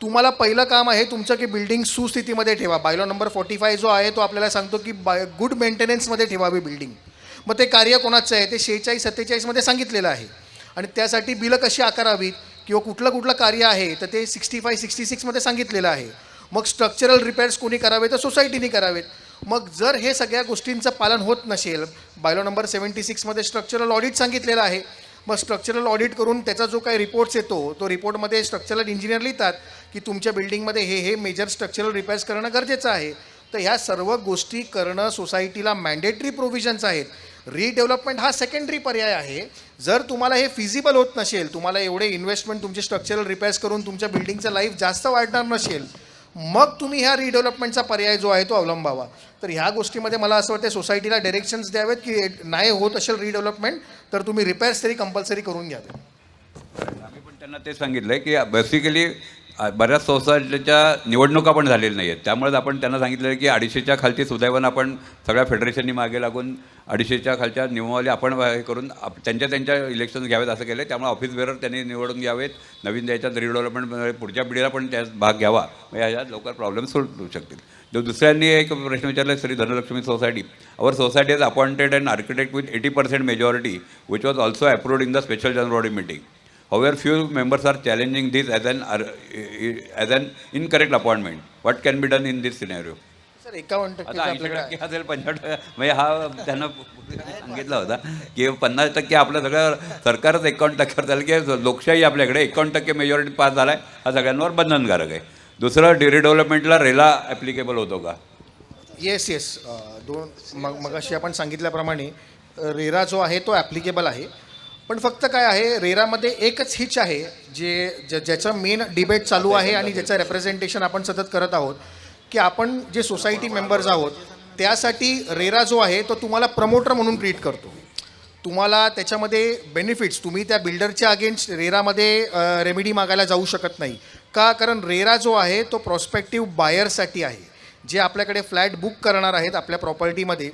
तुम्हाला पहिलं काम आहे तुमचं की बिल्डिंग सुस्थितीमध्ये ठेवा. बायलॉ नंबर 45 जो आहे तो आपल्याला सांगतो की गुड मेंटेनन्समध्ये ठेवावी बिल्डिंग. मग ते कार्य कोणाचं आहे ते 46, 47मध्ये सांगितलेलं आहे. आणि त्यासाठी बिलं कशी आकारावीत किंवा कुठलं कार्य आहे तर ते 65, 66मध्ये सांगितलेलं आहे. मग स्ट्रक्चरल रिपेअर्स कोणी करावे तर सोसायटीने करावेत. मग जर हे सगळ्या गोष्टींचं पालन होत नसेल, बायलॉ नंबर 76मध्ये स्ट्रक्चरल ऑडिट सांगितलेलं आहे. मग स्ट्रक्चरल ऑडिट करून त्याचा जो काही रिपोर्ट्स येतो तो रिपोर्टमध्ये स्ट्रक्चरल इंजिनियर लिहितात की तुमच्या बिल्डिंगमध्ये हे मेजर स्ट्रक्चरल रिपेअर्स करणं गरजेचं आहे. तर ह्या सर्व गोष्टी करणं सोसायटीला मॅन्डेटरी प्रोव्हिजन्स आहेत. रिडेव्हलपमेंट हा सेकंडरी पर्याय आहे. जर तुम्हाला हे फिजिबल होत नसेल, तुम्हाला एवढे इन्व्हेस्टमेंट तुमचे स्ट्रक्चरल रिपेअर्स करून तुमच्या बिल्डिंगचं लाईफ जास्त वाढणार नसेल, मग तुम्ही ह्या रिडेव्हलपमेंटचा पर्याय जो आहे तो अवलंबावा. तर ह्या गोष्टीमध्ये मला असं वाटतं सोसायटीला डायरेक्शन्स द्यावेत की नाही होत असेल रिडेव्हलपमेंट तर तुम्ही रिपेअर्स तरी कंपल्सरी करून घ्यावे. आम्ही पण त्यांना ते सांगितलं आहे की बेसिकली बऱ्याच सोसायटीच्या निवडणुका पण झालेल्या नाही आहेत, त्यामुळेच आपण त्यांना सांगितलं आहे की 250च्या खालची सुदैवानं आपण सगळ्या फेडरेशननी मागे लागून 250च्या खालच्या नियमावली आपण हे करून त्यांच्या इलेक्शन घ्यावेत असं केलं आहे. त्यामुळे ऑफिस बेअरर त्यांनी निवडून घ्यावेत, नवीन द्यायच्यात रिडेव्हलपमेंटमध्ये पुढच्या पिढीला पण त्यात भाग घ्यावा, म्हणजे ह्याच्यात लवकर प्रॉब्लेम सोडवू शकतील. दुसऱ्यांनी एक प्रश्न विचारला, Shri Dhanlakshmi society, our society is appointed an architect with 80% majority which was also approved in the special general body meeting. However, few members are challenging this as an incorrect appointment. What can be done in this scenario? Sir 51% आता 80% असेल, 50% म्हणजे हा त्यांना सांगितला होता की 50% आपलं सगळं सरकारच 51% झालं की लोकशाही आपल्याकडे 51% मेजॉरिटी पास झाला आहे, हा सगळ्यांवर बंधनकारक आहे. दुसरं रिडेव्हलपमेंटला रेला ॲप्लिकेबल होतो का? येस. मगाशी आपण सांगितल्याप्रमाणे रेरा जो आहे तो ॲप्लिकेबल आहे. पण फक्त काय आहे, रेरामध्ये एकच हिच आहे ज्याचं मेन डिबेट चालू आहे आणि ज्याचं रेप्रेझेंटेशन आपण सतत करत आहोत की आपण जे सोसायटी मेंबर्स आहोत त्यासाठी रेरा जो आहे तो तुम्हाला प्रमोटर म्हणून ट्रीट करतो. तुम्हाला त्याच्यामध्ये बेनिफिट्स, तुम्ही त्या बिल्डरच्या अगेन्स्ट रेरामध्ये रेमेडी मागायला जाऊ शकत नाही. का? कारण रेरा जो आहे तो प्रॉस्पेक्टिव्ह बायर्ससाठी आहे. जे आपल्याकडे फ्लॅट बुक करणार आहेत आपल्या प्रॉपर्टीमध्ये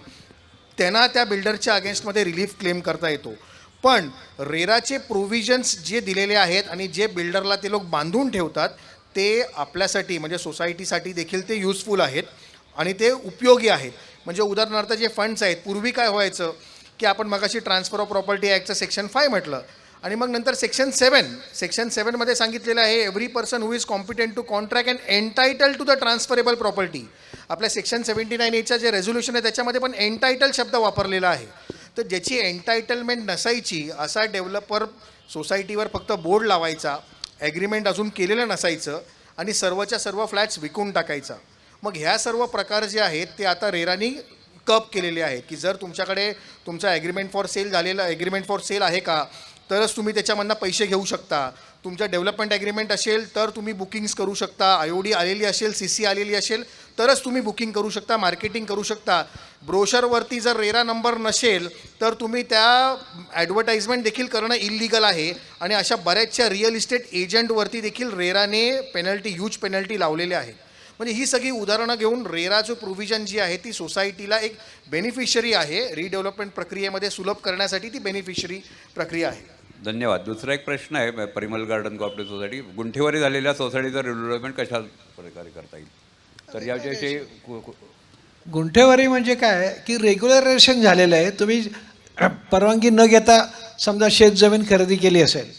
त्यांना त्या बिल्डरच्या अगेन्स्टमध्ये रिलीफ क्लेम करता येतो. पण रेराचे प्रोव्हिजन्स जे दिलेले आहेत आणि जे बिल्डरला ते लोक बांधून ठेवतात ते आपल्यासाठी म्हणजे सोसायटीसाठी देखील ते युजफुल आहेत आणि ते उपयोगी आहेत. म्हणजे उदाहरणार्थ जे फंड्स आहेत, पूर्वी काय व्हायचं की आपण मगाशी ट्रान्सफर ऑफ प्रॉपर्टी ॲक्टचं सेक्शन 5 म्हटलं आणि मग नंतर सेक्शन 7मध्ये सांगितलेलं आहे every person who is competent to contract and entitled to the transferable property. आपल्या सेक्शन 79A जे रेझोल्युशन आहे त्याच्यामध्ये पण एन्टायटल शब्द वापरलेला आहे. तर ज्याची एन्टायटलमेंट नसायची असा डेव्हलपर सोसायटीवर फक्त बोर्ड लावायचा, ॲग्रीमेंट अजून केलेलं नसायचं आणि सर्वच्या सर्व फ्लॅट्स विकून टाकायचा. मग ह्या सर्व प्रकार जे आहेत ते आता रेरानी कप केलेले आहेत की जर तुमच्याकडे तुमचा ॲग्रीमेंट फॉर सेल आहे का तरच तुम्ही त्याच्यामधनं पैसे घेऊ शकता. तुमच्या डेव्हलपमेंट ॲग्रीमेंट असेल तर तुम्ही बुकिंग्स करू शकता, IOD आलेली असेल, CC आलेली असेल तरच तुम्ही बुकिंग करू शकता, मार्केटिंग करू शकता. ब्रोशरवरती जर रेरा नंबर नसेल तर तुम्ही त्या ॲडव्हर्टाइजमेंट देखील करणं इल्लिगल आहे. आणि अशा बऱ्याचशा रिअल इस्टेट एजंटवरती देखील रेराने ह्यूज पेनल्टी लावलेल्या आहेत. म्हणजे ही सगळी उदाहरणं घेऊन रेराचं प्रोव्हिजन जी आहे ती सोसायटीला एक बेनिफिशरी आहे. रिडेव्हलपमेंट प्रक्रियेमध्ये सुलभ करण्यासाठी ती बेनिफिशरी प्रक्रिया आहे. धन्यवाद. दुसरा एक प्रश्न आहे, Parimal garden cooperative society, Gunthewari झालेल्या सोसायटीचं रिडेव्हलपमेंट कशा प्रकारे करता येईल? तर याविषयी गुंठेवारी म्हणजे काय की रेग्युलरायझेशन झालेलं आहे. तुम्ही परवानगी न घेता समजा शेत जमीन खरेदी केली असेल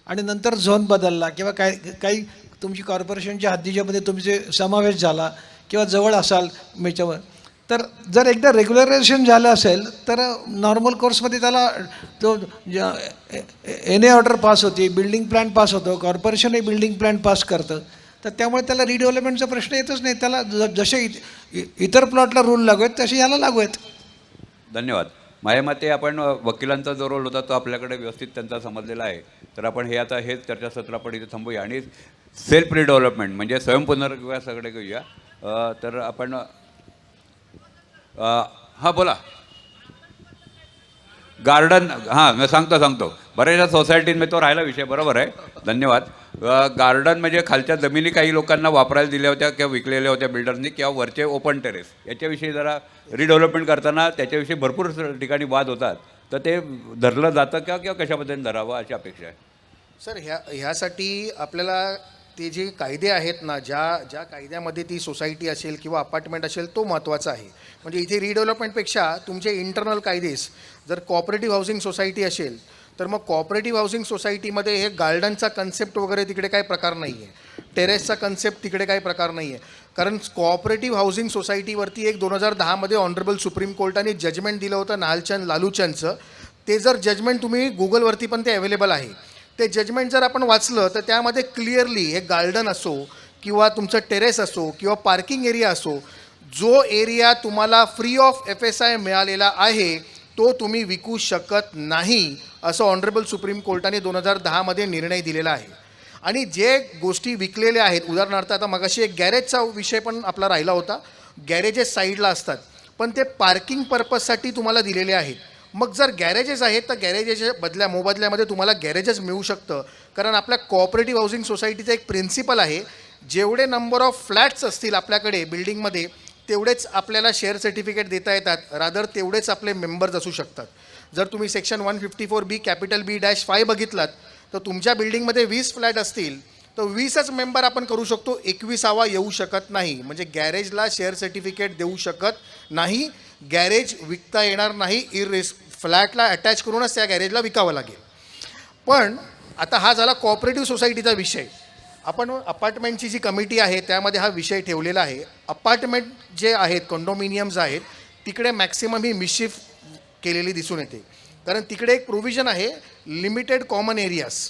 आणि नंतर झोन बदलला किंवा काही तुमची कॉर्पोरेशनच्या हद्दीच्यामध्ये तुमचे समावेश झाला किंवा जवळ असाल याच्यावर, तर जर एकदा रेग्युलरायझेशन झालं असेल तर नॉर्मल कोर्समध्ये त्याला तो एन ए ऑर्डर पास होती, बिल्डिंग प्लॅन पास होतो, कॉर्पोरेशनही बिल्डिंग प्लॅन पास करतं. तर त्यामुळे त्याला रिडेव्हलपमेंटचा प्रश्न येतच नाही. त्याला जसे इतर प्लॉटला रूल लागू आहेत तसे याला लागू आहेत. धन्यवाद. माझ्या मते आपण वकिलांचा जो रोल होता तो आपल्याकडे व्यवस्थित त्यांचा समजलेला आहे. तर आपण हे आता हेच चर्चासत्र आपण इथे थांबूया आणि सेल्फ रिडेव्हलपमेंट म्हणजे स्वयंपुनर्विकासाकडे घेऊया. तर आपण हां बोला. गार्डन हां मी सांगतो बऱ्याचशा सोसायटींमध्ये तो राहिला विषय, बरोबर आहे, धन्यवाद. गार्डन म्हणजे खालच्या जमिनी काही लोकांना वापरायला दिल्या होत्या किंवा विकलेल्या होत्या बिल्डर्सनी, किंवा वरचे ओपन टेरेस याच्याविषयी जरा रिडेव्हलपमेंट करताना त्याच्याविषयी भरपूर ठिकाणी वाद होतात. तर ते धरलं जातं किंवा कशा पद्धतीने धरावं अशी अपेक्षा आहे. सर ह्यासाठी आपल्याला ते जे कायदे आहेत ना, ज्या कायद्यामध्ये ती सोसायटी असेल किंवा अपार्टमेंट असेल तो महत्त्वाचा आहे. म्हणजे इथे रिडेव्हलपमेंटपेक्षा तुमचे इंटरनल कायदेस, जर कॉपरेटिव्ह हाऊसिंग सोसायटी असेल तर मग कॉपरेटिव्ह हाऊसिंग सोसायटीमध्ये हे गार्डनचा कन्सेप्ट वगैरे तिकडे काही प्रकार नाही आहे, टेरेसचा कन्सेप्ट तिकडे काही प्रकार नाही आहे. कारण कॉपरेटिव्ह हाऊसिंग सोसायटीवरती एक 2010मध्ये ऑनरेबल सुप्रीम कोर्टाने जजमेंट दिलं होतं नालचंद लालूचंदचं. ते जर जजमेंट तुम्ही गुगलवरती पण ते अवेलेबल आहे. ते जजमेंट जर आपण वाचलं तर त्यामध्ये क्लिअरली हे गार्डन असो किंवा तुमचं टेरेस असो किंवा पार्किंग एरिया असो, जो एरिया तुम्हाला फ्री ऑफ FSI मिळालेला आहे तो तुम्ही विकू शकत नाही, असं ऑनरेबल सुप्रीम कोर्टाने 2010मध्ये निर्णय दिलेला आहे. आणि जे गोष्टी विकलेल्या आहेत, उदाहरणार्थ आता मगाशी एक गॅरेजचा विषय पण आपला राहिला होता. गॅरेजेस साईडला असतात पण ते पार्किंग पर्पजसाठी तुम्हाला दिलेले आहेत. मग जर गॅरेजेस आहेत तर गॅरेजेसच्या मोबदल्यामध्ये तुम्हाला गॅरेजेस मिळू शकतं. कारण आपल्या कॉपरेटिव्ह हाऊसिंग सोसायटीचा एक प्रिन्सिपल आहे, जेवढे नंबर ऑफ फ्लॅट्स असतील आपल्याकडे बिल्डिंगमध्ये तेवढेच आपल्याला शेअर सर्टिफिकेट देता येतात, रादर तेवढेच आपले मेंबर्स असू शकतात. जर तुम्ही सेक्शन 154B कॅपिटल B-5 बघितलात तर तुमच्या बिल्डिंगमध्ये 20 फ्लॅट असतील तर 20च मेंबर आपण करू शकतो, 21वा येऊ शकत नाही. म्हणजे गॅरेजला शेअर सर्टिफिकेट देऊ शकत नाही, गॅरेज विकता येणार नाही, फ्लॅटला अटॅच करूनच त्या गॅरेजला विकावं लागेल. पण आता हा झाला कॉपरेटिव्ह सोसायटीचा विषय. आपण अपार्टमेंटची जी कमिटी आहे त्यामध्ये हा विषय ठेवलेला आहे. अपार्टमेंट जे आहेत, कंडोमिनियम्स आहेत, तिकडे मॅक्सिमम ही मिशिफ केलेली दिसून येते. कारण तिकडे एक प्रोव्हिजन आहे लिमिटेड कॉमन एरियाज.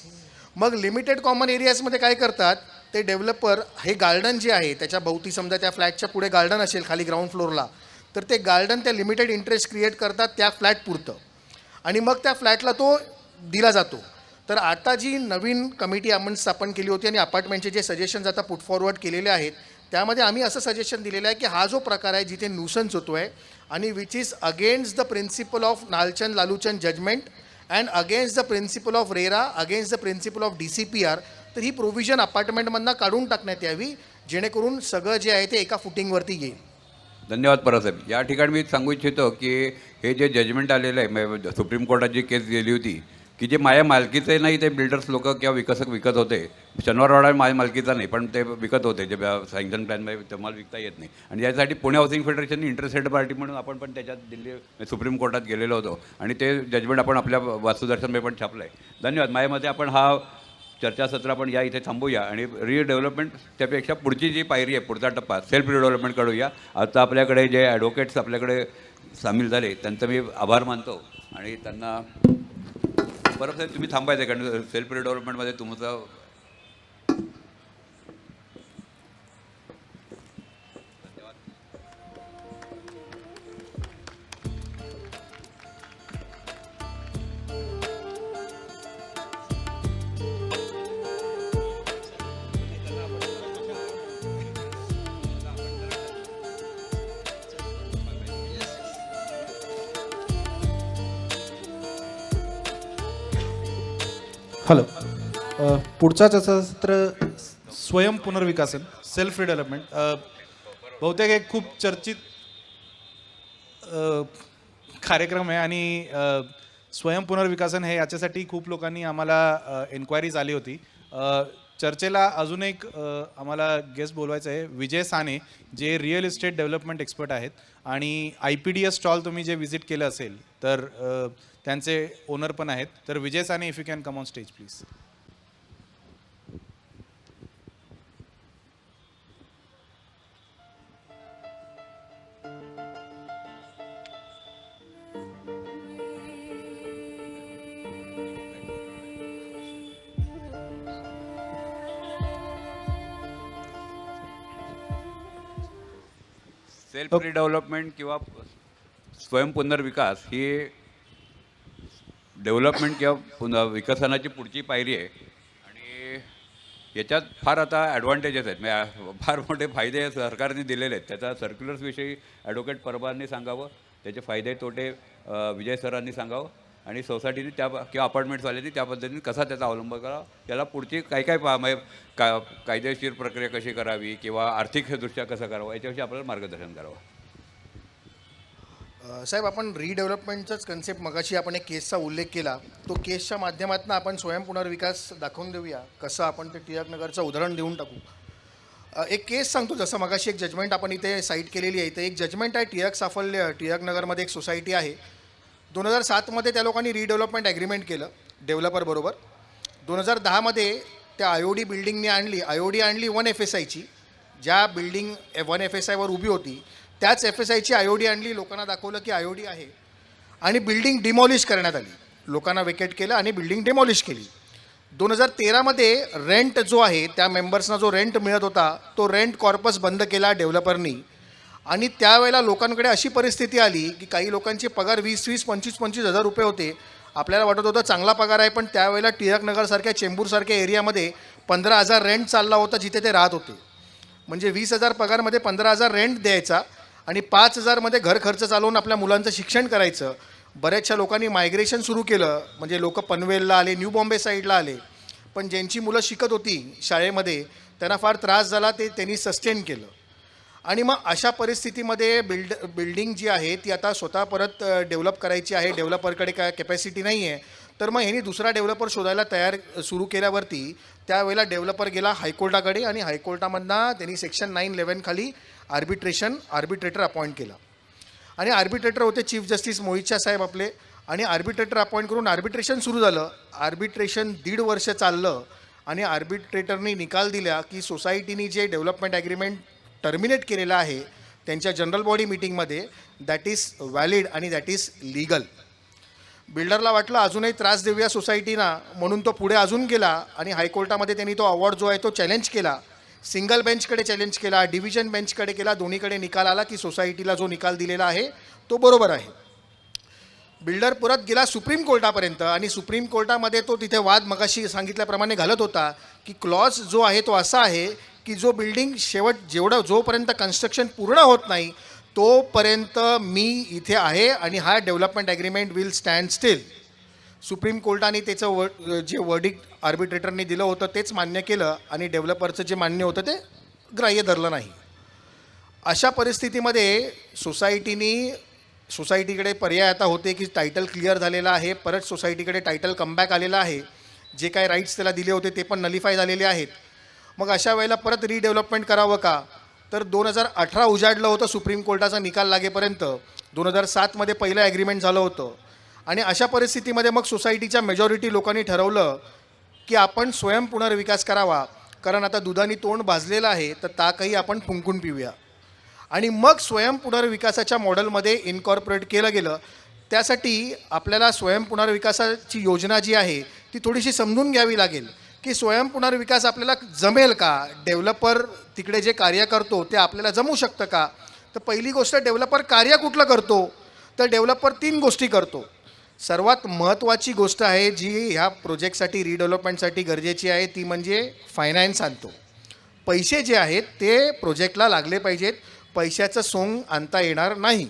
मग लिमिटेड कॉमन एरियाजमध्ये काय करतात ते डेव्हलपर, हे गार्डन जे आहे त्याच्या भोवती समजा त्या फ्लॅटच्या पुढे गार्डन असेल खाली ग्राउंड फ्लोअरला, तर ते गार्डन त्या लिमिटेड इंटरेस्ट क्रिएट करतात त्या फ्लॅट पुरतं आणि मग त्या फ्लॅटला तो दिला जातो. तर आता जी नवीन कमिटी आपण स्थापन केली होती आणि अपार्टमेंटचे जे सजेशन्स आता पुट फॉरवर्ड केलेले आहेत त्यामध्ये आम्ही असं सजेशन दिलेलं आहे की हा जो प्रकार आहे जिथे न्यूसन्स होतो आहे आणि which is against the principle of Nalchand Laluchand judgment and against the principle of RERA, against the principle of DCPR, तर ही प्रोव्हिजन अपार्टमेंटमधनं काढून टाकण्यात यावी जेणेकरून सगळं जे आहे ते एका फुटिंगवरती येईल. धन्यवाद परासाहेब. या ठिकाणी मी सांगू इच्छितो की हे जे जजमेंट आलेलं आहे, सुप्रीम कोर्टात जी केस गेली होती की जे माझ्या मालकीचे नाही ते बिल्डर्स लोक किंवा विकसक विकत होते, शनिवारवाडा माझ्या मालकीचा नाही पण ते विकत होते, जे सँक्शन प्लॅनमध्ये तुम्हाला विकता येत नाही. आणि यासाठी पुणे हाऊसिंग फेडरेशनने इंटरेस्टेड पार्टी म्हणून आपण पण त्याच्यात दिल्ली सुप्रीम कोर्टात गेलेलो होतो आणि ते जजमेंट आपण आपल्या वास्तुदर्शनमध्ये पण छापलं आहे. धन्यवाद. माझ्यामध्ये आपण हा चर्चासत्र आपण या इथे थांबूया आणि रिडेव्हलपमेंट त्यापेक्षा पुढची जी पायरी आहे, पुढचा टप्पा सेल्फ रिडेव्हलपमेंट करूया. आता आपल्याकडे जे ॲडव्होकेट्स आपल्याकडे सामील झाले त्यांचं मी आभार मानतो आणि त्यांना बरं साहेब तुम्ही थांबायचं कारण सेल्फ रिडेव्हलपमेंटमध्ये तुमचं हॅलो. पुढचा चर्चासत्र स्वयं पुनर्विकासन सेल्फ रिडेव्हलपमेंट. बहुतेक एक खूप चर्चित कार्यक्रम आहे आणि स्वयं पुनर्विकासन हे याच्यासाठी खूप लोकांनी आम्हाला एन्क्वायरीज आली होती. चर्चेला अजून एक आम्हाला गेस्ट बोलवायचं आहे, विजय साने, जे रिअल इस्टेट डेव्हलपमेंट एक्सपर्ट आहेत आणि IPDS स्टॉल तुम्ही जे व्हिजिट केलं असेल तर त्यांचे ओनर पण आहेत. तर Vijay Sane, if you can come on stage please. Self redevelopment किंवा स्वयंपुनर्विकास ही डेव्हलपमेंट किंवा विकसनाची पुढची पायरी आहे आणि याच्यात फार आता ॲडव्हान्टेजेस आहेत म्हणजे फार मोठे फायदे सरकारने दिलेले आहेत. त्याचा सर्क्युलर्सविषयी ॲडव्होकेट परबांनी सांगावं, त्याचे फायदे तोटे विजय सरांनी सांगावं आणि सोसायटीने त्या किंवा अपार्टमेंट्सवाल्यांनी त्या पद्धतीने कसा त्याचा अवलंब करावा, त्याला पुढची काय काय म्हणजे कायदेशीर प्रक्रिया कशी करावी किंवा आर्थिकदृष्ट्या कसं करावं याच्याविषयी आपल्याला मार्गदर्शन करावं. साहेब, आपण रिडेव्हलपमेंटचाच कन्सेप्ट मगाशी आपण एक केसचा उल्लेख केला. तो केसच्या माध्यमातून आपण स्वयंपुनर्विकास दाखवून देऊया. कसं आपण ते टिळकनगरचं उदाहरण देऊन टाकू. एक केस सांगतो. जसं मगाशी एक जजमेंट आपण इथे साईट केलेली आहे. इथे एक जजमेंट आहे टिळकनगरमध्ये एक सोसायटी आहे. 2007मध्ये त्या लोकांनी रिडेव्हलपमेंट ॲग्रीमेंट केलं डेव्हलपरबरोबर. 2010मध्ये त्या IOD बिल्डिंगने आणली 1 FSIची. ज्या बिल्डिंग 1 FSIवर उभी होती त्याच FSIची IOD आणली. लोकांना दाखवलं की IOD आहे आणि बिल्डिंग डिमॉलिश करण्यात आली. लोकांना वेकेट केलं आणि बिल्डिंग डिमॉलिश केली. 2013मध्ये रेंट जो आहे त्या मेंबर्सना जो रेंट मिळत होता तो रेंट कॉर्पस बंद केला डेव्हलपरनी. आणि त्यावेळेला लोकांकडे अशी परिस्थिती आली की काही लोकांचे पगार 20-20, 25-25 हजार रुपये होते. आपल्याला वाटत होतं चांगला पगार आहे, पण त्यावेळेला टिळकनगरसारख्या चेंबूरसारख्या एरियामध्ये 15,000 रेंट चालला होता जिथे ते राहत होते. म्हणजे 20,000 पगारमध्ये 15,000 रेंट द्यायचा आणि 5,000मध्ये घर खर्च चालवून आपल्या मुलांचं शिक्षण करायचं. बऱ्याचशा लोकांनी मायग्रेशन सुरू केलं. म्हणजे लोक पनवेलला आले, न्यू बॉम्बे साईडला आले. पण ज्यांची मुलं शिकत होती शाळेमध्ये त्यांना फार त्रास झाला. त्यांनी सस्टेन केलं. आणि मग अशा परिस्थितीमध्ये बिल्डिंग जी आहे ती आता स्वतः परत डेव्हलप करायची आहे. डेव्हलपरकडे काय कॅपॅसिटी नाही आहे. तर मग ह्यांनी दुसरा डेव्हलपर शोधायला सुरू केल्यावरती त्यावेळेला डेव्हलपर गेला हायकोर्टाकडे आणि हायकोर्टामधनं त्यांनी सेक्शन 911 खाली आर्बिट्रेटर अपॉइंट केला. आणि आर्बिट्रेटर होते चीफ जस्टिस मोहित शाह साहेब आपले. आणि आर्बिट्रेटर अपॉइंट करून आर्बिट्रेशन सुरू झालं. आर्बिट्रेशन 1.5 वर्ष चाललं आणि आर्बिट्रेटरनी निकाल दिला की सोसायटीनी जे डेव्हलपमेंट ॲग्रीमेंट टर्मिनेट केलेलं आहे त्यांच्या जनरल बॉडी मीटिंगमध्ये दॅट इज व्हॅलिड आणि दॅट इज लीगल. बिल्डरला वाटलं अजूनही त्रास देऊया सोसायटीना म्हणून तो पुढे अजून गेला आणि हायकोर्टामध्ये त्यांनी तो अवॉर्ड जो आहे तो चॅलेंज केला. सिंगल बेंचकडे चॅलेंज केला, डिव्हिजन बेंचकडे केला. दोन्हीकडे निकाल आला की सोसायटीला जो निकाल दिलेला आहे तो बरोबर आहे. बिल्डर परत गेला सुप्रीम कोर्टापर्यंत आणि सुप्रीम कोर्टामध्ये तो तिथे वाद मगाशी सांगितल्याप्रमाणे घालत होता की क्लॉज जो आहे तो असा आहे की जो बिल्डिंग जोपर्यंत कन्स्ट्रक्शन पूर्ण होत नाही तोपर्यंत मी इथे आहे आणि हा development agreement will stand steel. Supreme कोर्टाने त्याचं जे वर्डिक्ट आर्बिट्रेटरने दिलं होतं तेच मान्य केलं आणि डेव्हलपरचं जे मान्य होतं ते ग्राह्य धरलं नाही. अशा परिस्थितीमध्ये सोसायटीकडे पर्याय आता होते की टायटल क्लिअर झालेला आहे. परत सोसायटीकडे टायटल कमबॅक आलेला आहे. जे काय राईट्स त्याला दिले होते ते पण नलिफाय झालेले आहेत. मग अशा वेळेला परत रिडेव्हलपमेंट करावं का? तर 2018 उजाडलं होतं सुप्रीम कोर्टाचा निकाल लागेपर्यंत. 2007मध्ये पहिलं ॲग्रीमेंट झालं होतं. आणि अशा परिस्थितीमध्ये मग सोसायटीच्या मेजॉरिटी लोकांनी ठरवलं की आपण स्वयंपुनर्विकास करावा. कारण आता दुधाने तोंड भाजलेलं आहे तर ताकही आपण फुंकून पिऊया. आणि मग स्वयंपुनर्विकासाच्या मॉडेलमध्ये इनकॉर्पोरेट केलं गेलं. त्यासाठी आपल्याला स्वयंपुनर्विकासाची योजना जी आहे ती थोडीशी समजून घ्यावी लागेल की स्वयंपुनर्विकास आपल्याला जमेल का? डेव्हलपर तिकडे जे कार्य करतो ते आपल्याला जमू शकतं का? तर पहिली गोष्ट, डेव्हलपर कार्य कुठलं करतो? तर डेव्हलपर 3 गोष्टी करतो. सर्वात महत्त्वाची गोष्ट आहे जी ह्या प्रोजेक्टसाठी रिडेव्हलपमेंटसाठी गरजेची आहे ती म्हणजे फायनान्स आणतो. पैसे जे आहेत ते प्रोजेक्टला लागले पाहिजेत. पैशाचं सोंग आणता येणार नाही.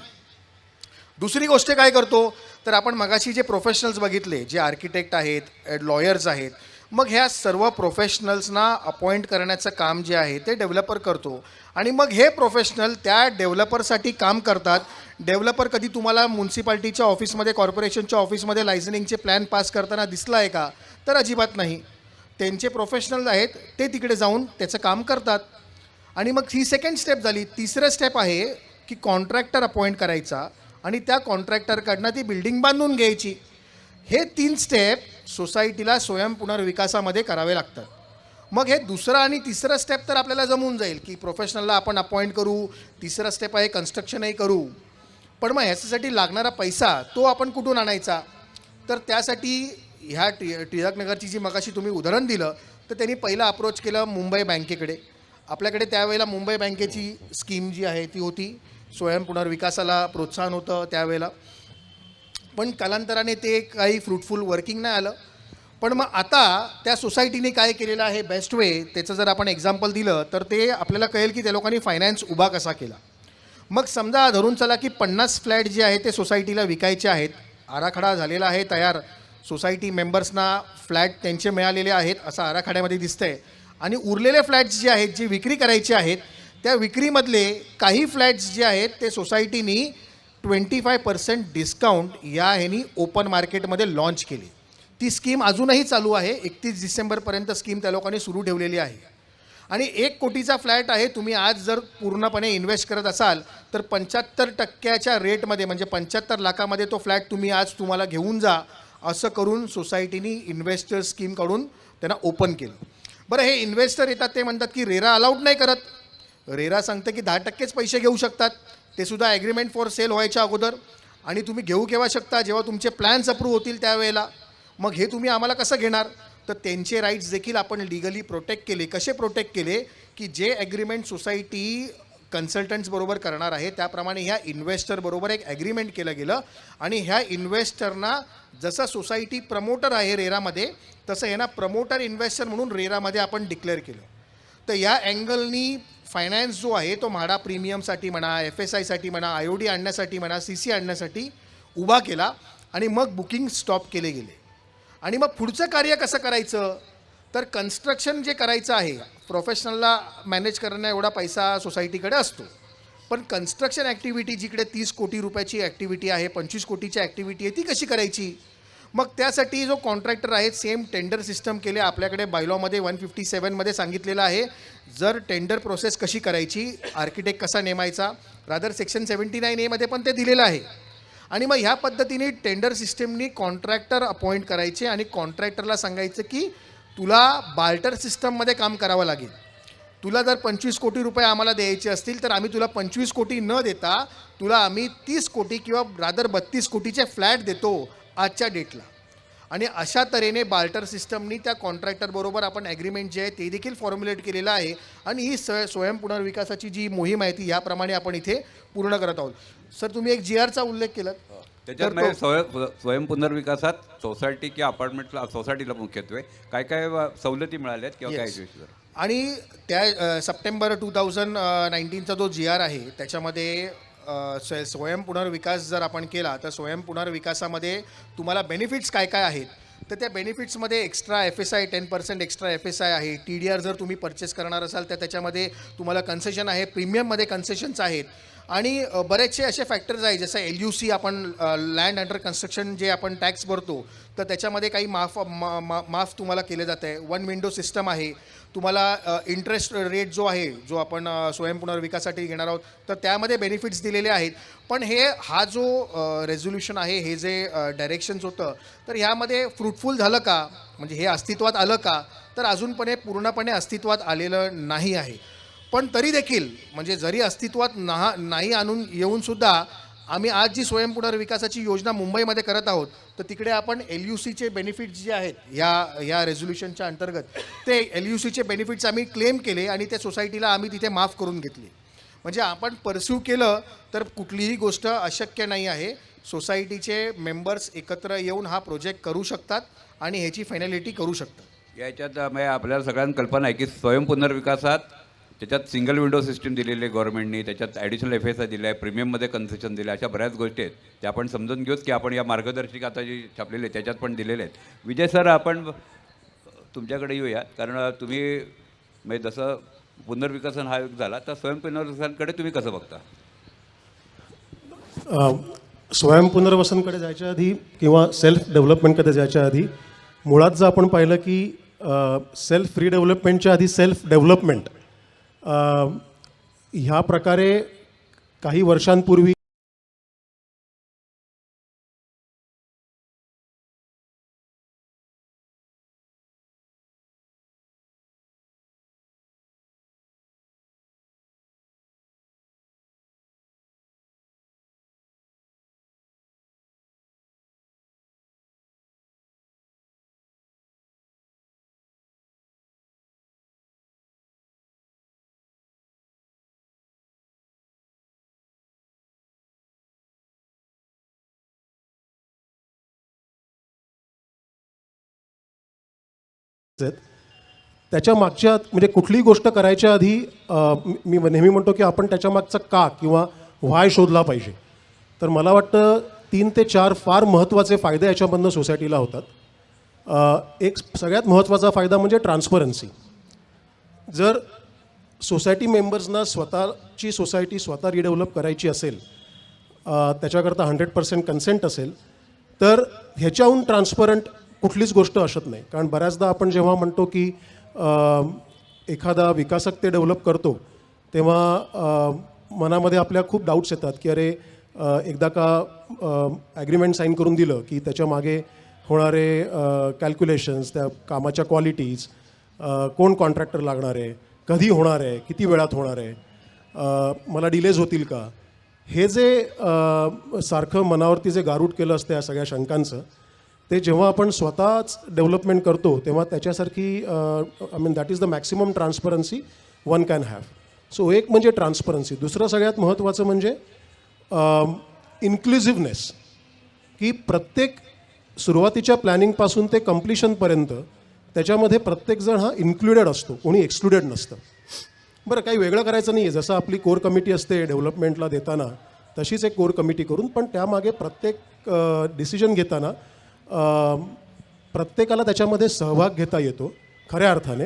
दुसरी गोष्ट काय करतो तर आपण मगाशी जे प्रोफेशनल्स बघितले, जे आर्किटेक्ट आहेत, लॉयर्स आहेत, मग ह्या सर्व प्रोफेशनल्सना अपॉइंट करण्याचं काम जे आहे ते डेव्हलपर करतो. आणि मग हे प्रोफेशनल त्या डेव्हलपरसाठी काम करतात. डेव्हलपर कधी तुम्हाला म्युन्सिपाल्टीच्या ऑफिसमध्ये, कॉर्पोरेशनच्या ऑफिसमध्ये लायसनिंगचे प्लॅन पास करताना दिसला आहे का? तर अजिबात नाही. त्यांचे प्रोफेशनल आहेत ते तिकडे जाऊन त्याचं काम करतात. आणि मग ही सेकंड स्टेप झाली. तिसरं स्टेप आहे की कॉन्ट्रॅक्टर अपॉइंट करायचा आणि त्या कॉन्ट्रॅक्टरकडनं ती बिल्डिंग बांधून घ्यायची. हे 3 स्टेप सोसायटीला स्वयंपुनर्विकासामध्ये करावे लागतात. मग हे दुसरं आणि तिसरं स्टेप तर आपल्याला जमून जाईल की प्रोफेशनलला आपण अपॉइंट करू. तिसरं स्टेप आहे कन्स्ट्रक्शनही करू. पण मग ह्याच्यासाठी लागणारा पैसा तो आपण कुठून आणायचा? तर त्यासाठी ह्या टिळकनगरची जी मगाशी तुम्ही उदाहरण दिलं तर त्यांनी पहिला अप्रोच केलं मुंबई बँकेकडे. आपल्याकडे त्यावेळेला मुंबई बँकेची स्कीम जी आहे ती होती स्वयं पुनर्विकासाला प्रोत्साहन होतं त्यावेळेला. पण कालांतराने ते काही फ्रुटफुल वर्किंग नाही आलं. पण मग आता त्या सोसायटीने काय केलेलं आहे बेस्ट वे, त्याचं जर आपण एक्झाम्पल दिलं तर ते आपल्याला कळेल की त्या लोकांनी फायनान्स उभा कसा केला. मग समजा धरून चला की 50 फ्लॅट जे आहे ते सोसायटीला विकायचे आहेत, आराखडा झालेला आहे तयार, सोसायटी मेंबर्सना फ्लॅट त्यांचे मिळालेले आहेत असं आराखड्यामध्ये दिसतंय. आणि उरलेले फ्लॅट्स जे आहेत जे विक्री करायचे आहेत, त्या विक्रीमधले काही फ्लॅट्स जे आहेत ते सोसायटीनी 25% डिस्काउंट या ह्यानी ओपन मार्केटमध्ये लॉन्च केली. ती स्कीम अजूनही चालू आहे. 31 डिसेंबरपर्यंत स्कीम त्या लोकांनी सुरू ठेवलेली आहे. आणि 1 कोटीचा फ्लॅट आहे, तुम्ही आज जर पूर्णपणे इन्व्हेस्ट करत असाल तर 75% रेटमध्ये म्हणजे 75 लाखामध्ये तो फ्लॅट तुम्ही आज तुम्हाला घेऊन जा, असं करून सोसायटीनी इन्व्हेस्टर स्कीम काढून त्यांना ओपन केलं. बरं, हे इन्व्हेस्टर येतात ते म्हणतात की रेरा अलाउड नाही करत. रेरा सांगतं की 10%च पैसे घेऊ शकतात, ते सुद्धा ॲग्रीमेंट फॉर सेल व्हायच्या अगोदर. आणि तुम्ही घेऊ केव्हा शकता, जेव्हा तुमचे प्लॅन्स अप्रूव्ह होतील त्यावेळेला. मग हे तुम्ही आम्हाला कसं घेणार. तर त्यांचे राईट्स देखील आपण लिगली प्रोटेक्ट केले. कसे प्रोटेक्ट केले की जे ॲग्रीमेंट सोसायटी कन्सल्टंट्सबरोबर करणार आहे त्याप्रमाणे ह्या इन्व्हेस्टरबरोबर एक ॲग्रीमेंट केलं गेलं. आणि ह्या इन्व्हेस्टरना जसं सोसायटी प्रमोटर आहे रेरामध्ये, तसं यांना प्रमोटर इन्व्हेस्टर म्हणून रेरामध्ये आपण डिक्लेअर केलं. तर या अँगलनी फायनान्स जो आहे तो म्हाडा प्रीमियमसाठी म्हणा, FSIसाठी म्हणा, IOD आणण्यासाठी म्हणा, CC आणण्यासाठी उभा केला. आणि मग बुकिंग स्टॉप केले गेले. आणि मग पुढचं कार्य कसं करायचं, तर कन्स्ट्रक्शन जे करायचं आहे, प्रोफेशनलला मॅनेज करणं एवढा पैसा सोसायटीकडे असतो. पण कन्स्ट्रक्शन ॲक्टिव्हिटी जिकडे 30 कोटी रुपयाची ॲक्टिव्हिटी आहे, 25 कोटीची ॲक्टिव्हिटी आहे, ती कशी करायची. मग त्यासाठी जो कॉन्ट्रॅक्टर आहे सेम टेंडर सिस्टम केले. आपल्याकडे बायलॉमध्ये 157मध्ये सांगितलेलं आहे जर टेंडर प्रोसेस कशी करायची, आर्किटेक्ट कसा नेमायचा, रादर सेक्शन 79A मध्ये पण ते दिलेलं आहे. आणि मग ह्या पद्धतीने टेंडर सिस्टमनी कॉन्ट्रॅक्टर अपॉइंट करायचे आणि कॉन्ट्रॅक्टरला सांगायचं की तुला बाल्टर सिस्टममध्ये काम करावं लागेल. तुला जर 25 कोटी रुपये आम्हाला द्यायचे असतील तर आम्ही तुला 25 कोटी न देता तुला आम्ही 30 कोटी किंवा रादर 32 कोटीचे फ्लॅट देतो आजच्या डेटला. आणि अशा तऱ्हेने बाल्टर सिस्टमनी त्या कॉन्ट्रॅक्टरबरोबर आपण ॲग्रीमेंट जे आहे ते देखील फॉर्म्युलेट केलेलं आहे. आणि ही स्वयं पुनर्विकासाची जी मोहीम आहे ती याप्रमाणे आपण इथे पूर्ण करत आहोत. सर, तुम्ही एक GRचा उल्लेख केला. त्याच्यात म्हणजे स्वयं पुनर्विकासात सोसायटी किंवा अपार्टमेंटला, सोसायटीला मुख्यत्वे काय काय सवलती मिळाल्या आहेत किंवा काय Yes. विषय. आणि त्या सप्टेंबर 2019चा जो GR आहे त्याच्यामध्ये स्वयं पुनर्विकास जर आपण केला तर स्वयं पुनर्विकासामध्ये तुम्हाला बेनिफिट्स काय काय आहेत. तर त्या बेनिफिट्समध्ये एक्स्ट्रा FSI 10% एक्स्ट्रा FSI आहे. TDR जर तुम्ही परचेस करणार असाल तर त्याच्यामध्ये तुम्हाला कन्सेशन आहे. प्रीमियममध्ये कन्सेशन्स आहेत. आणि बरेचसे असे फॅक्टर्स आहेत जसं LUC आपण लँड अंडर कन्स्ट्रक्शन जे आपण टॅक्स भरतो तर त्याच्यामध्ये काही माफ तुम्हाला केले जातं आहे. 1 विंडो सिस्टम आहे. तुम्हाला इंटरेस्ट रेट जो आहे जो आपण स्वयं पुनर्विकासासाठी घेणार आहोत तर त्यामध्ये बेनिफिट्स दिलेले आहेत. पण हा जो रेझोल्युशन आहे, हे जे डायरेक्शन्स होतं तर ह्यामध्ये फ्रुटफुल झालं का, म्हणजे हे अस्तित्वात आलं का, तर अजूनपणे पूर्णपणे अस्तित्वात आलेलं नाही आहे. पण तरी देखील म्हणजे जरी अस्तित्वात नाही आणून येऊनसुद्धा आम्ही आज जी स्वयं पुनर्विकासाची योजना मुंबईमध्ये करत आहोत तर तिकडे आपण LUCचे बेनिफिट्स जे आहेत या रेझोल्युशनच्या अंतर्गत ते LUCचे बेनिफिट्स आम्ही क्लेम केले आणि त्या सोसायटीला आम्ही तिथे माफ करून घेतली. म्हणजे आपण परस्यू केलं तर कुठलीही गोष्ट अशक्य नाही आहे. सोसायटीचे मेंबर्स एकत्र येऊन हा प्रोजेक्ट करू शकतात आणि ह्याची फायनॅलिटी करू शकतात. याच्यात म्हणजे आपल्याला सगळ्यांना कल्पना आहे की स्वयं पुनर्विकासात त्याच्यात सिंगल विंडो सिस्टीम दिलेली आहे गव्हर्नमेंटनी, त्याच्यात ॲडिशनल FSI दिलं आहे, प्रीमियममध्ये कन्सेशन दिलं आहे, अशा बऱ्याच गोष्टी आहेत त्या आपण समजून घेऊत की आपण या मार्गदर्शिका आता जी छापलेली आहे त्याच्यात पण दिलेले आहेत. विजय सर, आपण तुमच्याकडे येऊया, कारण तुम्ही म्हणजे जसं पुनर्विकसन हा एक झाला तर स्वयं पुनर्विकसनाकडे तुम्ही कसं बघता. स्वयं पुनर्वसनकडे जायच्या आधी किंवा सेल्फ डेव्हलपमेंटकडे जायच्या आधी मुळात जर आपण पाहिलं की सेल्फ रिडेव्हलपमेंटच्या आधी सेल्फ डेव्हलपमेंट ह्या प्रकारे काही वर्षांपूर्वी आहेत त्याच्या मागच्या म्हणजे कुठलीही गोष्ट करायच्या आधी मी नेहमी म्हणतो की आपण त्याच्या मागचा का किंवा व्हाय शोधला पाहिजे. तर मला वाटतं 3 ते 4 फार महत्त्वाचे फायदे याच्यामधनं सोसायटीला होतात. एक सगळ्यात महत्त्वाचा फायदा म्हणजे ट्रान्सपरन्सी. जर सोसायटी मेंबर्सना स्वतःची सोसायटी स्वतः रिडेव्हलप करायची असेल, त्याच्याकरता 100% कन्सेंट असेल, तर ह्याच्याहून ट्रान्सपरंट कुठलीच गोष्ट असत नाही. कारण बऱ्याचदा आपण जेव्हा म्हणतो की एखादा विकासक ते डेव्हलप करतो तेव्हा मनामध्ये आपल्या खूप डाऊट्स येतात की अरे एकदा का ॲग्रीमेंट साईन करून दिलं की त्याच्या मागे होणारे कॅल्क्युलेशन्स, त्या कामाच्या क्वालिटीज, कोण कॉन्ट्रॅक्टर लागणार आहे, कधी होणार आहे, किती वेळात होणार आहे, मला डिलेज होतील का, हे जे सारखं मनावरती जे गारूड केलं असतं या सगळ्या शंकांचं, ते जेव्हा आपण स्वतःच डेव्हलपमेंट करतो तेव्हा त्याच्यासारखी I mean that is the maximum transparency one can have. So एक म्हणजे ट्रान्सपरन्सी. दुसरं सगळ्यात महत्त्वाचं म्हणजे इन्क्लुझिव्हनेस, की प्रत्येक सुरुवातीच्या प्लॅनिंगपासून ते कम्प्लिशनपर्यंत त्याच्यामध्ये प्रत्येकजण हा इन्क्लुडेड असतो, कोणी एक्सक्लुडेड नसतं. बरं, काही वेगळं करायचं नाही आहे. जसं आपली कोर कमिटी असते डेव्हलपमेंटला देताना, तशीच एक कोर कमिटी करून, पण त्यामागे प्रत्येक डिसिजन घेताना प्रत्येकाला त्याच्यामध्ये सहभाग घेता येतो खऱ्या अर्थाने,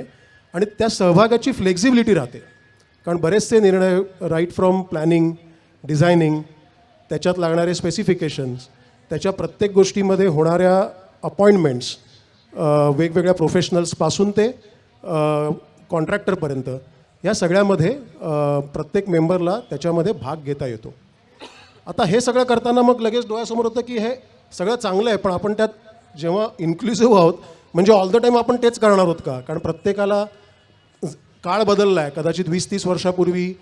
आणि त्या सहभागाची फ्लेक्झिबिलिटी राहते. कारण बरेचसे निर्णय राईट फ्रॉम प्लॅनिंग, डिझायनिंग, त्याच्यात लागणारे स्पेसिफिकेशन्स, त्याच्या प्रत्येक गोष्टीमध्ये होणाऱ्या अपॉइंटमेंट्स, वेगवेगळ्या प्रोफेशनल्सपासून ते कॉन्ट्रॅक्टरपर्यंत, या सगळ्यामध्ये प्रत्येक मेंबरला त्याच्यामध्ये भाग घेता येतो. आता हे सगळं करताना मग लगेच डोळ्यासमोर होतं की हे सगळं चांगलं आहे, पण आपण त्यात जेव्हा इन्क्लुसिव्ह आहोत म्हणजे ऑल द टाईम आपण तेच करणार आहोत का? कारण प्रत्येकाला काळ बदलला आहे. कदाचित 20-30 वर्षापूर्वी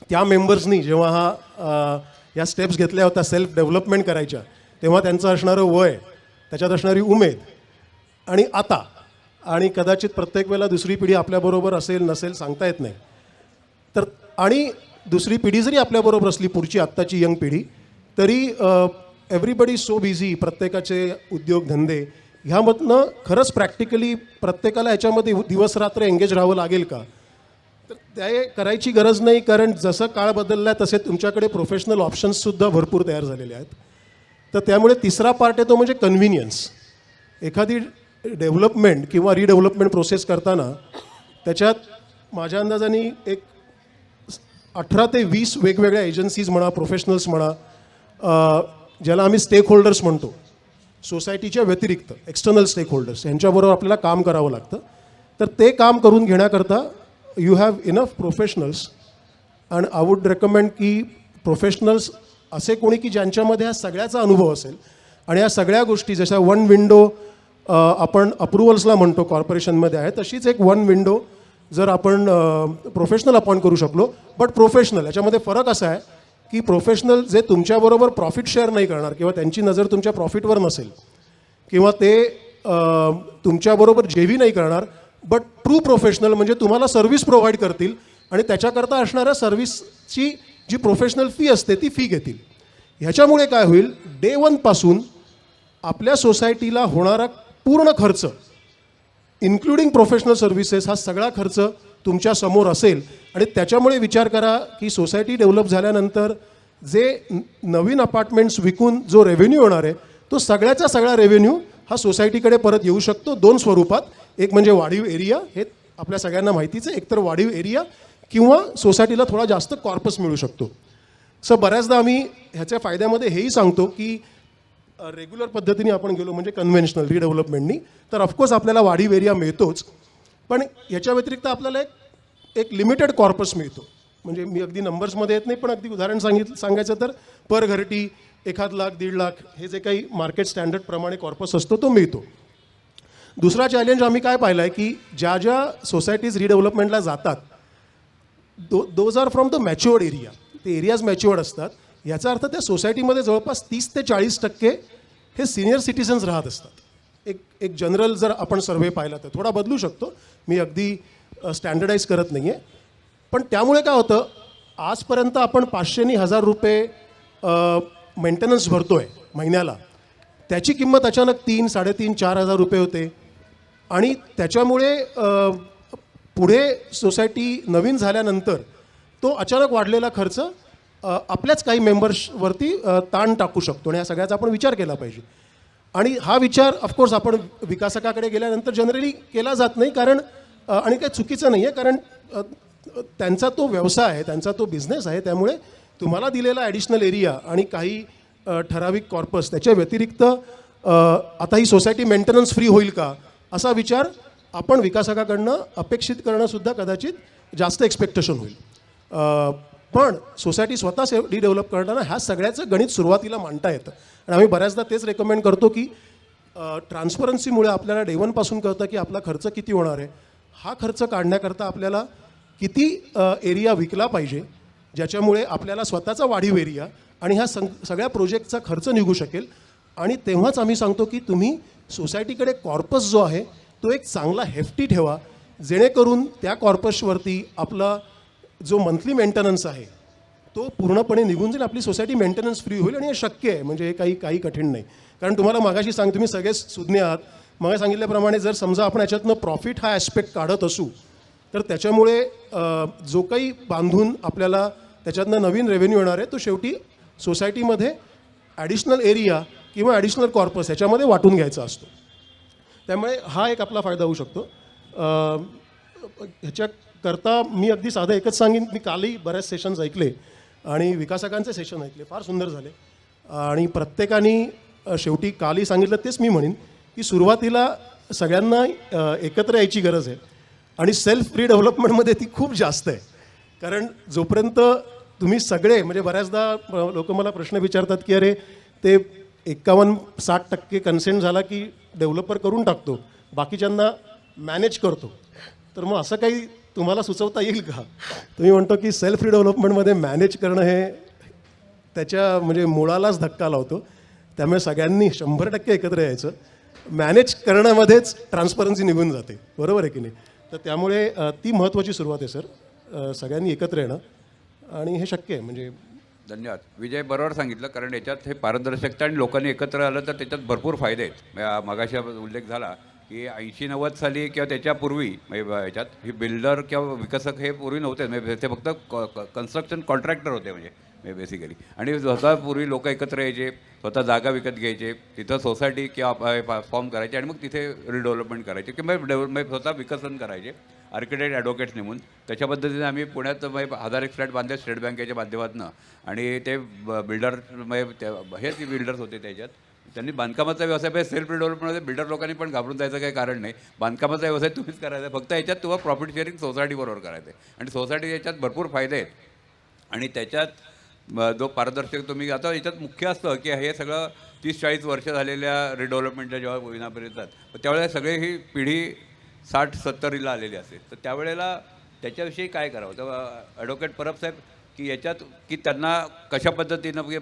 त्या मेंबर्सनी जेव्हा या स्टेप्स घेतल्या होत्या सेल्फ डेव्हलपमेंट करायच्या, तेव्हा त्यांचं असणारं वय, त्याच्यात असणारी उमेद, आणि आता, आणि कदाचित प्रत्येक वेळेला दुसरी पिढी आपल्याबरोबर असेल नसेल सांगता येत नाही. तर आणि दुसरी पिढी जरी आपल्याबरोबर असली, पुढची आत्ताची यंग पिढी, तरी एव्हरीबडी सो बिझी, प्रत्येकाचे उद्योगधंदे, ह्यामधनं खरंच प्रॅक्टिकली प्रत्येकाला ह्याच्यामध्ये दिवसरात्र एंगेज राहावं लागेल का? तर ते करायची गरज नाही, कारण जसं काळ बदलला आहे तसे तुमच्याकडे प्रोफेशनल ऑप्शन्ससुद्धा भरपूर तयार झालेले आहेत. तर त्यामुळे तिसरा पार्ट आहे तो म्हणजे कन्व्हिनियन्स. एखादी डेव्हलपमेंट किंवा रिडेव्हलपमेंट प्रोसेस करताना त्याच्यात माझ्या अंदाजाने एक 18 ते 20 वेगवेगळ्या एजन्सीज म्हणा, प्रोफेशनल्स म्हणा, ज्याला आम्ही स्टेक होल्डर्स म्हणतो, सोसायटीच्या व्यतिरिक्त एक्सटर्नल स्टेक होल्डर्स, यांच्याबरोबर आपल्याला काम करावं लागतं. तर ते काम करून घेण्याकरता you have enough professionals, and I would recommend की प्रोफेशनल्स असे कोणी की ज्यांच्यामध्ये हा सगळ्याचा अनुभव असेल, आणि या सगळ्या गोष्टी जशा वन विंडो आपण अप्रुव्हल्सला म्हणतो कॉर्पोरेशनमध्ये आहे, तशीच एक वन विंडो जर आपण प्रोफेशनल अपॉइंट करू शकलो. बट प्रोफेशनल याच्यामध्ये फरक असा आहे की प्रोफेशनल जे तुमच्याबरोबर प्रॉफिट शेअर नाही करणार, किंवा त्यांची नजर तुमच्या प्रॉफिटवर नसेल, किंवा ते तुमच्याबरोबर जेवी नाही करणार, बट ट्रू प्रोफेशनल म्हणजे तुम्हाला सर्व्हिस प्रोव्हाइड करतील, आणि त्याच्याकरता असणाऱ्या सर्व्हिसची जी प्रोफेशनल फी असते ती फी घेतील. ह्याच्यामुळे काय होईल, डे 1 पासून आपल्या सोसायटीला होणारा पूर्ण खर्च, इन्क्लुडिंग प्रोफेशनल सर्व्हिसेस, हा सगळा खर्च तुमच्या समोर असेल. आणि त्याच्यामुळे विचार करा की सोसायटी डेव्हलप झाल्यानंतर जे नवीन अपार्टमेंट्स विकून जो रेव्हेन्यू होणार आहे, तो सगळ्याचा सगळा रेव्हेन्यू हा सोसायटीकडे परत येऊ शकतो 2 स्वरूपात. एक म्हणजे वाढीव एरिया, हे आपल्या सगळ्यांना माहितीच आहे, एकतर वाढीव एरिया किंवा सोसायटीला थोडा जास्त कॉर्पस मिळू शकतो. सो बऱ्याचदा आम्ही ह्याच्या फायद्यामध्ये हेही सांगतो की रेग्युलर पद्धतीने आपण गेलो म्हणजे कन्व्हेन्शनल रिडेव्हलपमेंटनी, तर ऑफकोर्स आपल्याला वाढीव एरिया मिळतोच, पण याच्या व्यतिरिक्त आपल्याला एक लिमिटेड कॉर्पस मिळतो. म्हणजे मी अगदी नंबर्समध्ये येत नाही, पण अगदी उदाहरण सांगायचं तर पर घरटी 1 लाख 1.5 लाख हे जे काही मार्केट स्टँडर्डप्रमाणे कॉर्पस असतो तो मिळतो. दुसरा चॅलेंज आम्ही काय पाहिला आहे की ज्या ज्या सोसायटीज रिडेव्हलपमेंटला जातात, those are from the matured area, ते एरियाज मॅच्युअर्ड असतात. याचा अर्थ त्या सोसायटीमध्ये जवळपास 30 ते 40% हे सिनियर सिटिझन्स राहत असतात. एक जनरल जर आपण सर्व्हे पाहिला तर थोडा बदलू शकतो, मी अगदी स्टँडर्डाईज करत नाही आहे. पण त्यामुळे काय होतं, आजपर्यंत आपण 500 आणि 1000 रुपये मेंटेनन्स भरतो आहे महिन्याला, त्याची किंमत अचानक 3, 3.5, 4 हजार रुपये होते. आणि त्याच्यामुळे पुढे सोसायटी नवीन झाल्यानंतर तो अचानक वाढलेला खर्च आपल्याच काही मेंबर्सवरती ताण टाकू शकतो आणि या सगळ्याचा आपण विचार केला पाहिजे. आणि हा विचार ऑफकोर्स आपण विकासकाकडे गेल्यानंतर जनरली केला जात नाही, कारण आणि काही चुकीचं नाही आहे, कारण त्यांचा तो व्यवसाय आहे, त्यांचा तो बिझनेस आहे. त्यामुळे तुम्हाला दिलेला ॲडिशनल एरिया आणि काही ठराविक कॉर्पस त्याच्या व्यतिरिक्त आता ही सोसायटी मेंटेनन्स फ्री होईल का असा विचार आपण विकासकाकडनं अपेक्षित करणंसुद्धा कदाचित जास्त एक्सपेक्टेशन होईल. पण सोसायटी स्वतः रिडेव्हलप करताना ह्या सगळ्याचं गणित सुरुवातीला मांडता येतं आणि आम्ही बऱ्याचदा तेच रेकमेंड करतो की ट्रान्सपरन्सीमुळे आपल्याला डे वनपासून कळतं की आपला खर्च किती होणार आहे. हा खर्च काढण्याकरता आपल्याला किती एरिया विकला पाहिजे ज्याच्यामुळे आपल्याला स्वतःचा वाढीव एरिया आणि ह्या सगळ्या प्रोजेक्टचा खर्च निघू शकेल. आणि तेव्हाच आम्ही सांगतो की तुम्ही सोसायटीकडे कॉर्पस जो आहे तो एक चांगला हेफ्टी ठेवा, जेणेकरून त्या कॉर्पसवरती आपला जो मंथली मेंटेनन्स आहे तो पूर्णपणे निघून जाईल, आपली सोसायटी मेंटेनन्स फ्री होईल. आणि हे शक्य आहे, म्हणजे हे काही कठीण नाही. कारण तुम्हाला मागाशी तुम्ही सगळेच सुज्ञ आहात. मग सांगितल्याप्रमाणे जर समजा आपण याच्यातनं प्रॉफिट हा ॲस्पेक्ट काढत असू तर त्याच्यामुळे जो काही बांधून आपल्याला त्याच्यातनं नवीन रेव्हेन्यू येणार आहे तो शेवटी सोसायटीमध्ये ॲडिशनल एरिया किंवा ॲडिशनल कॉर्पस ह्याच्यामध्ये वाटून घ्यायचा असतो. त्यामुळे हा एक आपला फायदा होऊ शकतो. ह्याच्याकरता मी अगदी साधं एकच सांगेन, मी कालही बऱ्याच सेशन्स ऐकले आणि विकासकांचे सेशन ऐकले, फार सुंदर झाले. आणि प्रत्येकाने शेवटी कालही सांगितलं तेच मी म्हणेन की सुरुवातीला सगळ्यांना एकत्र यायची गरज आहे आणि सेल्फ रिडेव्हलपमेंटमध्ये ती खूप जास्त आहे. कारण जोपर्यंत तुम्ही सगळे, म्हणजे बऱ्याचदा लोक मला प्रश्न विचारतात की अरे ते 51-60% कन्सेंट झाला की डेव्हलपर करून टाकतो, बाकीच्यांना मॅनेज करतो. तर मग असं काही तुम्हाला सुचवता येईल का? तुम्ही म्हणतो की सेल्फ रिडेव्हलपमेंटमध्ये मॅनेज करणं हे त्याच्या म्हणजे मुळालाच धक्का लावतो. त्यामुळे सगळ्यांनी 100% एकत्र यायचं. मॅनेज करण्यामध्येच ट्रान्सपरन्सी निघून जाते, बरोबर आहे की नाही? तर त्यामुळे ती महत्त्वाची सुरुवात आहे सर, सगळ्यांनी एकत्र येणं, आणि हे शक्य आहे. म्हणजे धन्यवाद. विजय बरोबर सांगितलं, कारण याच्यात हे पारदर्शकता आणि लोकांनी एकत्र आलं तर त्याच्यात भरपूर फायदे आहेत. मगाशी उल्लेख झाला की 80-90 साली किंवा त्याच्यापूर्वी म्हणजे याच्यात हे बिल्डर किंवा विकसक हे पूर्वी नव्हते, म्हणजे ते फक्त कन्स्ट्रक्शन कॉन्ट्रॅक्टर होते म्हणजे बेसिकली. आणि स्वतः पूर्वी लोक एकत्र यायचे, स्वतः जागा विकत घ्यायचे, तिथं सोसायटी किंवा फॉर्म करायचे आणि मग तिथे रिडेव्हलपमेंट करायचे किंवा स्वतः विकसन करायचे आर्किटेक्ट ॲडव्होकेट्स नेमून. त्याच्या पद्धतीने आम्ही पुण्यात 1000 फ्लॅट बांधले स्टेट बँकेच्या माध्यमातून. आणि ते बिल्डर हेच बिल्डर्स होते त्याच्यात. त्यांनी बांधकामाचा व्यवसाय सेल्फ डेव्हलपमेंटमध्ये बिल्डर लोकांनी पण घाबरून जायचं काही कारण नाही. बांधकामाचा व्यवसाय तुम्हीच करायचा आहे, फक्त याच्यात तुम्हाला प्रॉफिट शेअरिंग सोसायटीबरोबर करायचं आहे. आणि सोसायटी याच्यात भरपूर फायदे आहेत. आणि त्याच्यात जो पारदर्शक तुम्ही आता याच्यात मुख्य असतं की हे सगळं 30-40 वर्ष झालेल्या रिडेव्हलपमेंटच्या जेव्हा विनापर येतात त्यावेळेला सगळे ही पिढी 60-70ला आलेली असते. तर त्यावेळेला त्याच्याविषयी काय करावं? तर ॲडव्होकेट परब साहेब की याच्यात की त्यांना कशा पद्धतीनं की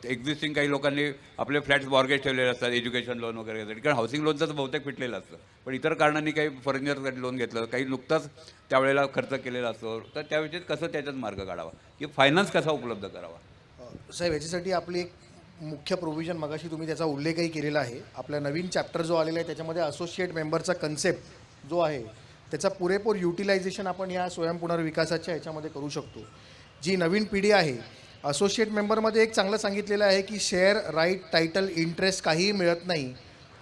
एक्झिस्टिंग काही लोकांनी आपले फ्लॅट्स मॉर्गेज ठेवलेले असतात एज्युकेशन लोन वगैरे यासाठी, कारण हाऊसिंग लोनचं तर बहुतेक फिटलेलं असतं, पण इतर कारणांनी काही फर्निचरसाठी लोन घेतलं, काही नुकताच त्यावेळेला खर्च केलेला असतो. तर त्याविषयी कसं त्याच्यात मार्ग काढावा की फायनान्स कसा उपलब्ध करावा? साहेब, याच्यासाठी आपली एक मुख्य प्रोव्हिजन मगाशी तुम्ही त्याचा उल्लेखही केलेला आहे. आपला नवीन चॅप्टर जो आलेला आहे त्याच्यामध्ये असोसिएट मेंबरचा कन्सेप्ट जो आहे त्याचा पुरेपूर युटिलायझेशन आपण या स्वयंपुनर्विकासाच्या ह्याच्यामध्ये करू शकतो. जी नवीन पिढी आहे, असोसिएट मेंबरमध्ये एक चांगलं सांगितलेलं आहे की शेअर, राईट, टायटल, इंटरेस्ट काहीही मिळत नाही,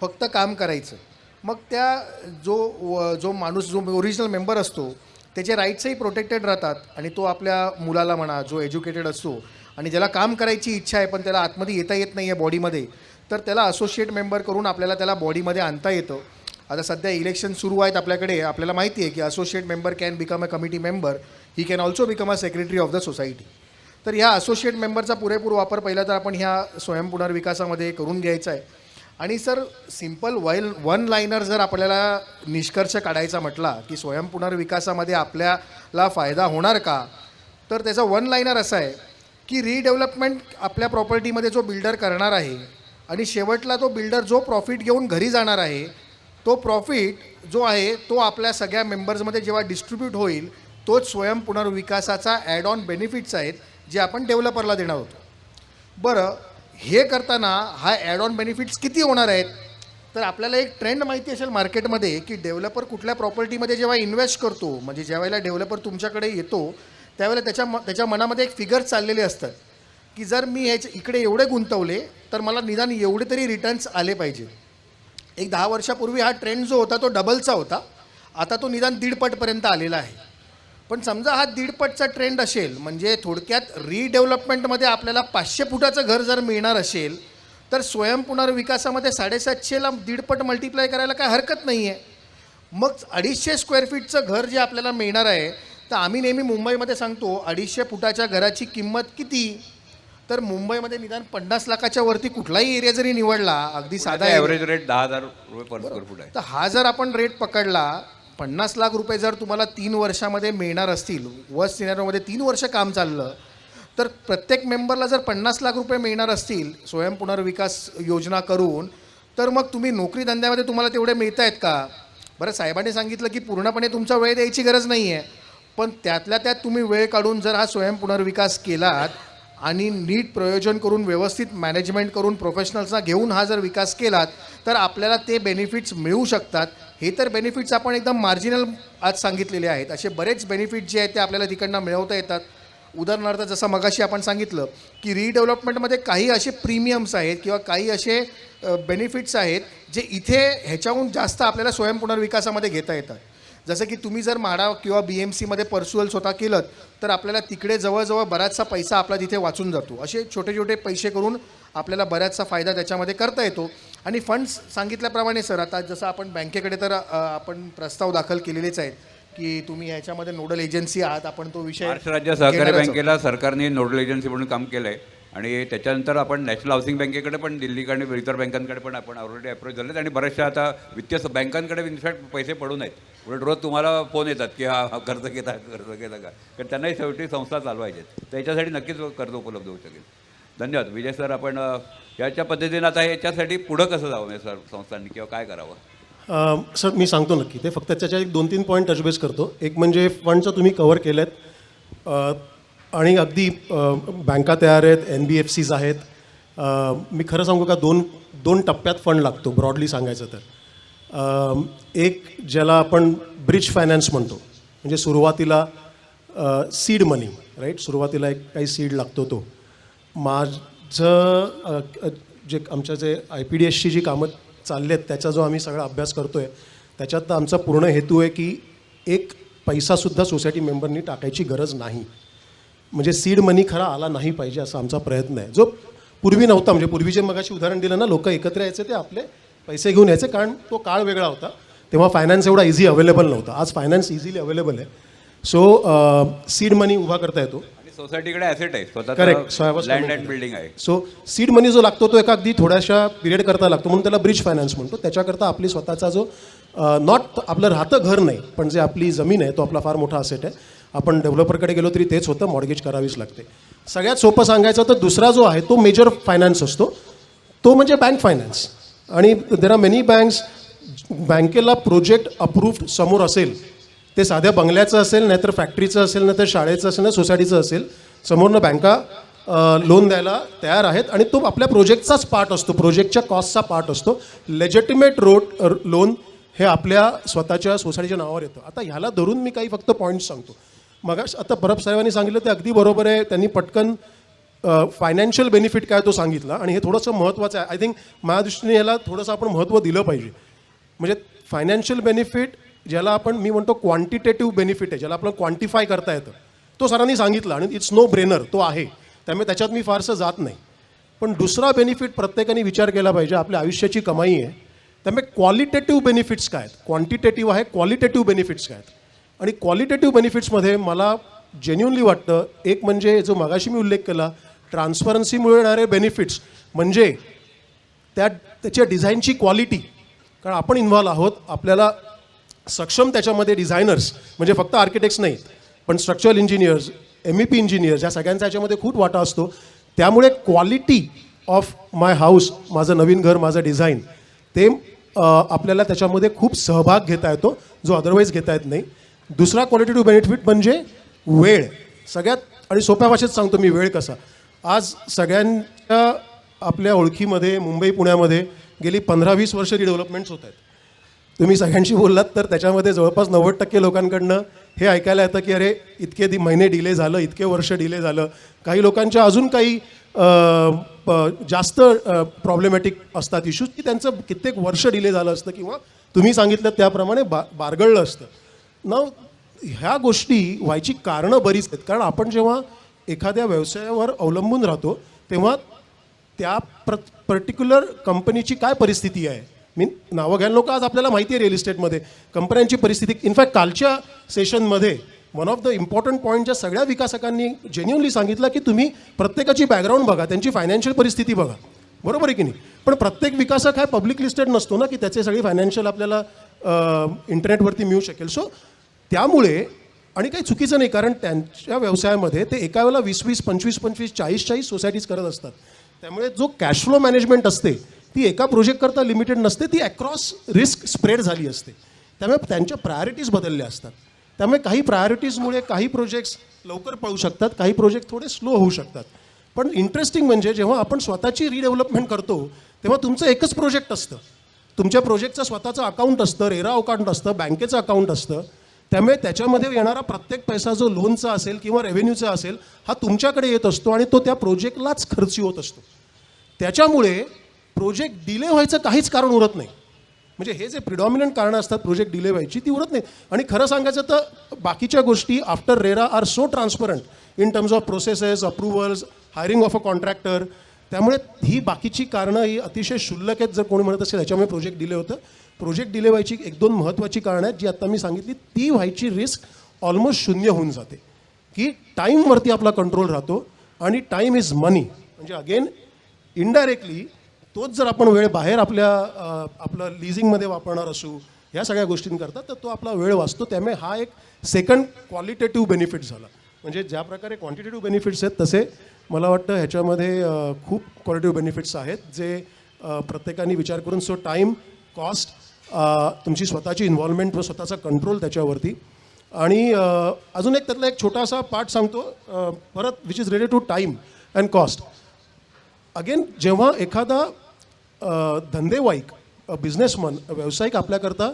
फक्त काम करायचं. मग त्या जो माणूस जो ओरिजिनल मेंबर असतो त्याचे राईट्सही प्रोटेक्टेड राहतात आणि तो आपल्या मुलाला म्हणा जो एज्युकेटेड असतो आणि ज्याला काम करायची इच्छा आहे पण त्याला आतमध्ये येता येत नाही आहे बॉडीमध्ये, तर त्याला असोसिएट मेंबर करून आपल्याला त्याला बॉडीमध्ये आणता येतं. आता सध्या इलेक्शन सुरू आहेत आपल्याकडे, आपल्याला माहिती आहे की associate member can become a committee member, he can also become a secretary of the society. तर ह्या असोसिएट मेंबरचा पुरेपूर वापर पहिला तर आपण ह्या स्वयंपुनर्विकासामध्ये करून घ्यायचा आहे. आणि सर सिम्पल वन लाईनर जर आपल्याला निष्कर्ष काढायचा म्हटला की स्वयंपुनर्विकासामध्ये आपल्याला फायदा होणार का, तर त्याचा वन लाईनर असा आहे की रिडेव्हलपमेंट आपल्या प्रॉपर्टीमध्ये जो बिल्डर करणार आहे आणि शेवटला तो बिल्डर जो प्रॉफिट घेऊन घरी जाणार आहे, तो प्रॉफिट जो आहे तो आपल्या सगळ्या मेंबर्समध्ये जेव्हा डिस्ट्रीब्यूट होईल तोच स्वयंपुनर्विकासाचा ॲड ऑन बेनिफिट्स आहेत जे आपण डेव्हलपरला देणार होतो. बरं, हे करताना हा ॲड ऑन बेनिफिट्स किती होणार आहेत? तर आपल्याला एक ट्रेंड माहिती असेल मार्केटमध्ये की डेव्हलपर कुठल्या प्रॉपर्टीमध्ये जेव्हा इन्व्हेस्ट करतो, म्हणजे ज्यावेळेला डेव्हलपर तुमच्याकडे येतो त्यावेळेला त्याच्या मनामध्ये एक फिगर चाललेले असतात की जर मी इकडे एवढे गुंतवले तर मला निदान एवढे तरी रिटर्न्स आले पाहिजे. एक 10 वर्षापूर्वी हा ट्रेंड जो होता तो डबलचा होता, आता तो निदान 1.5 पटपर्यंत आलेला आहे. पण समजा हा 1.5 पटचा ट्रेंड असेल, म्हणजे थोडक्यात रिडेव्हलपमेंटमध्ये आपल्याला 500 फुटाचं घर जर मिळणार असेल तर स्वयंपुनर्विकासामध्ये 750ला 1.5 पट मल्टिप्लाय करायला काय हरकत नाही आहे. मग 250 स्क्वेअर फीटचं घर जे आपल्याला मिळणार आहे, तर आम्ही नेहमी मुंबईमध्ये सांगतो 250 फुटाच्या घराची किंमत किती, तर मुंबईमध्ये निदान 50 लाखाच्या वरती कुठलाही एरिया जरी निवडला, अगदी साधा ॲव्हरेज रेट 10,000 रुपये पर स्क्वेअर फूट आहे. तर हा जर आपण रेट पकडला, 50 लाख रुपये जर तुम्हाला 3 वर्षामध्ये मिळणार असतील, वर्स्ट सिनेरिओमध्ये 3 वर्ष काम चाललं, तर प्रत्येक मेंबरला जर 50 लाख रुपये मिळणार असतील स्वयंपुनर्विकास योजना करून, तर मग तुम्ही नोकरी धंद्यामध्ये तुम्हाला तेवढे मिळत आहेत का? बरं, साहेबांनी सांगितलं की पूर्णपणे तुमचा वेळ द्यायची गरज नाही आहे, पण त्यातल्या त्यात तुम्ही वेळ काढून जर हा स्वयंपुनर्विकास केलात आणि नीट प्रयोजन करून व्यवस्थित मॅनेजमेंट करून प्रोफेशनल्सना घेऊन हा जर विकास केलात तर आपल्याला ते बेनिफिट्स मिळू शकतात. हे तर बेनिफिट्स आपण एकदम मार्जिनल आज सांगितलेले आहेत. असे बरेच बेनिफिट जे आहेत ते आपल्याला तिकडनं मिळवता येतात. उदाहरणार्थ जसं मगाशी आपण सांगितलं की रिडेव्हलपमेंटमध्ये काही असे प्रीमियम्स आहेत किंवा काही असे बेनिफिट्स आहेत जे इथे ह्याच्याहून जास्त आपल्याला स्वयंपुनर्विकासामध्ये घेता येतात. जसं की तुम्ही जर म्हाडा किंवा BMCमध्ये पर्सुअल स्वतः केलं तर आपल्याला तिकडे जवळजवळ बराचसा पैसा आपला तिथे वाचून जातो. असे छोटे छोटे पैसे करून आपल्याला बऱ्याचसा फायदा त्याच्यामध्ये करता येतो. आणि फंड्स सांगितल्याप्रमाणे सर, आता जसं आपण बँकेकडे तर आपण प्रस्ताव दाखल केलेलेच आहेत की तुम्ही ह्याच्यामध्ये नोडल एजन्सी आहात, आपण तो विषय महाराष्ट्र राज्य सहकारी घेणारच आहोत. बँकेला सरकारने नोडल एजन्सी म्हणून काम केलं आहे आणि त्याच्यानंतर आपण नॅशनल हाऊसिंग बँकेकडे पण, दिल्लीकडे, इतर बँकांकडे पण आपण ऑलरेडी अप्रोच झालेत आणि बऱ्याचशा आता वित्तीय बँकांकडे इनफॅक्ट पैसे पडून आहेत. उलट रोज तुम्हाला फोन येतात की हा कर्ज घेता का, कारण त्यांनाही शेवटी संस्था चालवायचे आहेत. त्याच्यासाठी नक्कीच कर्ज उपलब्ध होऊ शकेल. धन्यवाद विजय सर. आपण याच्या पद्धतीनं आता याच्यासाठी पुढं कसं जावं म्हणजे सर संस्थांनी किंवा काय करावं? सर मी सांगतो नक्की. ते फक्त त्याच्या एक 2-3 पॉईंट टचबेस करतो. एक म्हणजे फंडचं तुम्ही कव्हर केलेत आणि अगदी बँका तयार आहेत, NBFCs आहेत. मी खरं सांगू का, दोन टप्प्यात फंड लागतो ब्रॉडली सांगायचं तर. एक ज्याला आपण ब्रिज फायनान्स म्हणतो, म्हणजे सुरुवातीला सीड मनी, राईट, सुरुवातीला एक काही सीड लागतो तो. माझं जे आमच्या जे IPDSची जी कामं चालली आहेत त्याचा जो आम्ही सगळा अभ्यास करतो आहे त्याच्यात आमचा पूर्ण हेतू आहे की एक पैसासुद्धा सोसायटी मेंबरनी टाकायची गरज नाही. म्हणजे सीड मनी खरा आला नाही पाहिजे असा आमचा प्रयत्न आहे, जो पूर्वी नव्हता. म्हणजे पूर्वी जे मगाशी उदाहरण दिलं ना, लोक एकत्र यायचे, ते आपले पैसे घेऊन यायचे, कारण तो काळ वेगळा होता. तेव्हा फायनान्स एवढा इझी अवेलेबल नव्हता. आज फायनान्स इझिली अवेलेबल आहे. सो सीड मनी उभा करता येतो. सोसायटीकडे ॲसेट आहे, करेक्ट, स्वतःचा लँड अँड बिल्डिंग आहे. सो सीड मनी जो लागतो तो एका अगदी थोड्याशा पिरियड करता लागतो, म्हणून त्याला ब्रिज फायनान्स म्हणतो. त्याच्याकरता आपली स्वतःचा जो नॉट आपलं राहतं घर नाही, पण जे आपली जमीन आहे तो आपला फार मोठा असेट आहे. आपण डेव्हलपरकडे गेलो तरी तेच होतं, मॉर्गेज करावीच लागते. सगळ्यात सोपं सांगायचं तर दुसरा जो आहे तो मेजर फायनान्स असतो, तो म्हणजे बँक फायनान्स. आणि देर आर मेनी बँक्स. बँकेला प्रोजेक्ट अप्रूव्ड समोर असेल, ते साध्या बंगल्याचं असेल, नाहीतर फॅक्टरीचं असेल, नाहीतर शाळेचं असेल, ना सोसायटीचं असेल, समोरनं बँका लोन द्यायला तयार आहेत आणि तो आपल्या प्रोजेक्टचाच पार्ट असतो, प्रोजेक्टच्या कॉस्टचा पार्ट असतो. लेजिटिमेट लोन हे आपल्या स्वतःच्या सोसायटीच्या नावावर येतं. आता ह्याला धरून मी काही फक्त पॉईंट्स सांगतो. मग आता परब साहेबांनी सांगितलं ते अगदी बरोबर आहे. त्यांनी पटकन फायनान्शियल बेनिफिट काय तो सांगितला आणि हे थोडंसं महत्त्वाचं आहे. आय थिंक माझ्या दृष्टीने ह्याला थोडंसं आपण महत्त्व दिलं पाहिजे. म्हणजे फायनान्शियल बेनिफिट ज्याला आपण, मी म्हणतो क्वांटिटेटिव्ह बेनिफिट आहे, ज्याला आपल्याला क्वांटिफाय करता येतं, तो सरांनी सांगितलं आणि इट्स नो ब्रेनर, तो आहे. त्यामुळे त्याच्यात मी फारसं जात नाही. पण दुसरा बेनिफिट प्रत्येकाने विचार केला पाहिजे. आपल्या आयुष्याची कमाई आहे, त्यामुळे क्वालिटेटिव्ह बेनिफिट्स काय आहेत. क्वांटिटेटिव्ह आहे, क्वालिटेटिव्ह बेनिफिट्स काय आहेत. आणि क्वालिटेटिव्ह बेनिफिट्समध्ये मला जेन्युनली वाटतं, एक म्हणजे जो मगाशी मी उल्लेख केला, ट्रान्सपरन्सीमुळे येणारे बेनिफिट्स, म्हणजे त्याच्या डिझाईनची क्वालिटी. कारण आपण इन्व्हॉल्व आहोत, आपल्याला सक्षम त्याच्यामध्ये डिझायनर्स, म्हणजे फक्त आर्किटेक्ट्स नाहीत, पण स्ट्रक्चरल इंजिनियर्स, MEP इंजिनियर्स, या सगळ्यांचा याच्यामध्ये खूप वाटा असतो. त्यामुळे क्वालिटी ऑफ माय हाऊस, माझं नवीन घर, माझं डिझाईन, ते आपल्याला त्याच्यामध्ये खूप सहभाग घेता येतो, जो अदरवाईज घेता येत नाही. दुसरा क्वालिटेटिव्ह बेनिफिट म्हणजे वेळ. सगळ्यात आणि सोप्या भाषेत सांगतो मी वेळ कसा. आज सगळ्यांच्या आपल्या ओळखीमध्ये, मुंबई पुण्यामध्ये गेली 15-20 वर्ष रिडेव्हलपमेंट्स होत आहेत. तुम्ही सगळ्यांशी बोललात तर त्याच्यामध्ये जवळपास 90% लोकांकडनं हे ऐकायला येतं की अरे इतके महिने डिले झालं, इतके वर्ष डिले झालं. काही लोकांच्या अजून काही जास्त प्रॉब्लेमॅटिक असतात इश्यूज की त्यांचं कित्येक वर्ष डिले झालं असतं किंवा तुम्ही सांगितलं त्याप्रमाणे बारगळलं असतं. नाव ह्या गोष्टी व्हायची कारणं बरीच आहेत. कारण आपण जेव्हा एखाद्या व्यवसायावर अवलंबून राहतो तेव्हा त्या पर्टिक्युलर कंपनीची काय परिस्थिती आहे. मी नावं घ्यायला नको, आज आपल्याला माहिती आहे रिअल इस्टेटमध्ये कंपन्यांची परिस्थिती. इनफॅक्ट कालच्या सेशनमध्ये one of the important point ज्या सगळ्या विकासकांनी जेन्युनली सांगितलं की तुम्ही प्रत्येकाची बॅकग्राऊंड बघा, त्यांची फायनान्शियल परिस्थिती बघा. बरोबर आहे की नाही. पण प्रत्येक विकासक हा पब्लिक लिस्टेड नसतो ना की त्याचे सगळी फायनान्शियल आपल्याला इंटरनेटवरती मिळू शकेल. सो त्यामुळे आणि काही चुकीचं नाही, कारण त्यांच्या व्यवसायामध्ये ते एका वेळेला 20-20, 25-25, 40-40 सोसायटीज करत असतात. त्यामुळे जो कॅश फ्लो मॅनेजमेंट असते ती एका प्रोजेक्टकरता लिमिटेड नसते, ती अक्रॉस रिस्क स्प्रेड झाली असते. त्यामुळे त्यांच्या प्रायोरिटीज बदलल्या असतात. त्यामुळे काही प्रायोरिटीजमुळे काही प्रोजेक्ट्स लवकर पळू शकतात, काही प्रोजेक्ट थोडे स्लो होऊ शकतात. पण इंटरेस्टिंग म्हणजे जेव्हा आपण स्वतःची रिडेव्हलपमेंट करतो तेव्हा तुमचं एकच प्रोजेक्ट असतं. तुमच्या प्रोजेक्टचं स्वतःचं अकाउंट असतं, रेरा अकाउंट असतं, बँकेचं अकाउंट असतं. त्यामुळे त्याच्यामध्ये येणारा प्रत्येक पैसा जो लोनचा असेल किंवा रेव्हेन्यूचा असेल हा तुमच्याकडे येत असतो आणि तो त्या प्रोजेक्टलाच खर्ची होत असतो. त्याच्यामुळे प्रोजेक्ट डिले व्हायचं काहीच कारण उरत नाही. म्हणजे हे जे प्रिडॉमिनंट कारणं असतात प्रोजेक्ट डिले व्हायची ती उरत नाही. आणि खरं सांगायचं तर बाकीच्या गोष्टी after RERA are so transparent in terms of processes, approvals, hiring of a contractor. त्यामुळे ही बाकीची कारणं ही अतिशय क्षुल्लक आहेत. जर कोणी म्हणत असेल याच्यामुळे प्रोजेक्ट डिले होतं, प्रोजेक्ट डिले व्हायची 1-2 महत्त्वाची कारणं आहेत जी आता मी सांगितली. ती व्हायची रिस्क ऑलमोस्ट शून्य होऊन जाते की टाईमवरती आपला कंट्रोल राहतो. आणि टाईम इज मनी. म्हणजे अगेन इनडायरेक्टली तोच जर आपण वेळ बाहेर आपलं लिझिंगमध्ये वापरणार असू ह्या सगळ्या गोष्टींकरता तर तो आपला वेळ वाचतो. त्यामुळे हा एक सेकंड क्वालिटेटिव्ह बेनिफिट झाला. म्हणजे ज्या प्रकारे क्वांटिटेटिव्ह बेनिफिट्स आहेत तसे मला वाटतं ह्याच्यामध्ये खूप क्वालिटेटिव्ह बेनिफिट्स आहेत जे प्रत्येकाने विचार करून. सो टाईम, कॉस्ट, तुमची स्वतःची इन्व्हॉल्वमेंट व स्वतःचा कंट्रोल त्याच्यावरती. आणि अजून एक त्यातला एक छोटासा पार्ट सांगतो परत which is related to time and cost. Again जेव्हा एखादा धंदेवाईक, बिझनेसमन, व्यावसायिक आपल्याकरता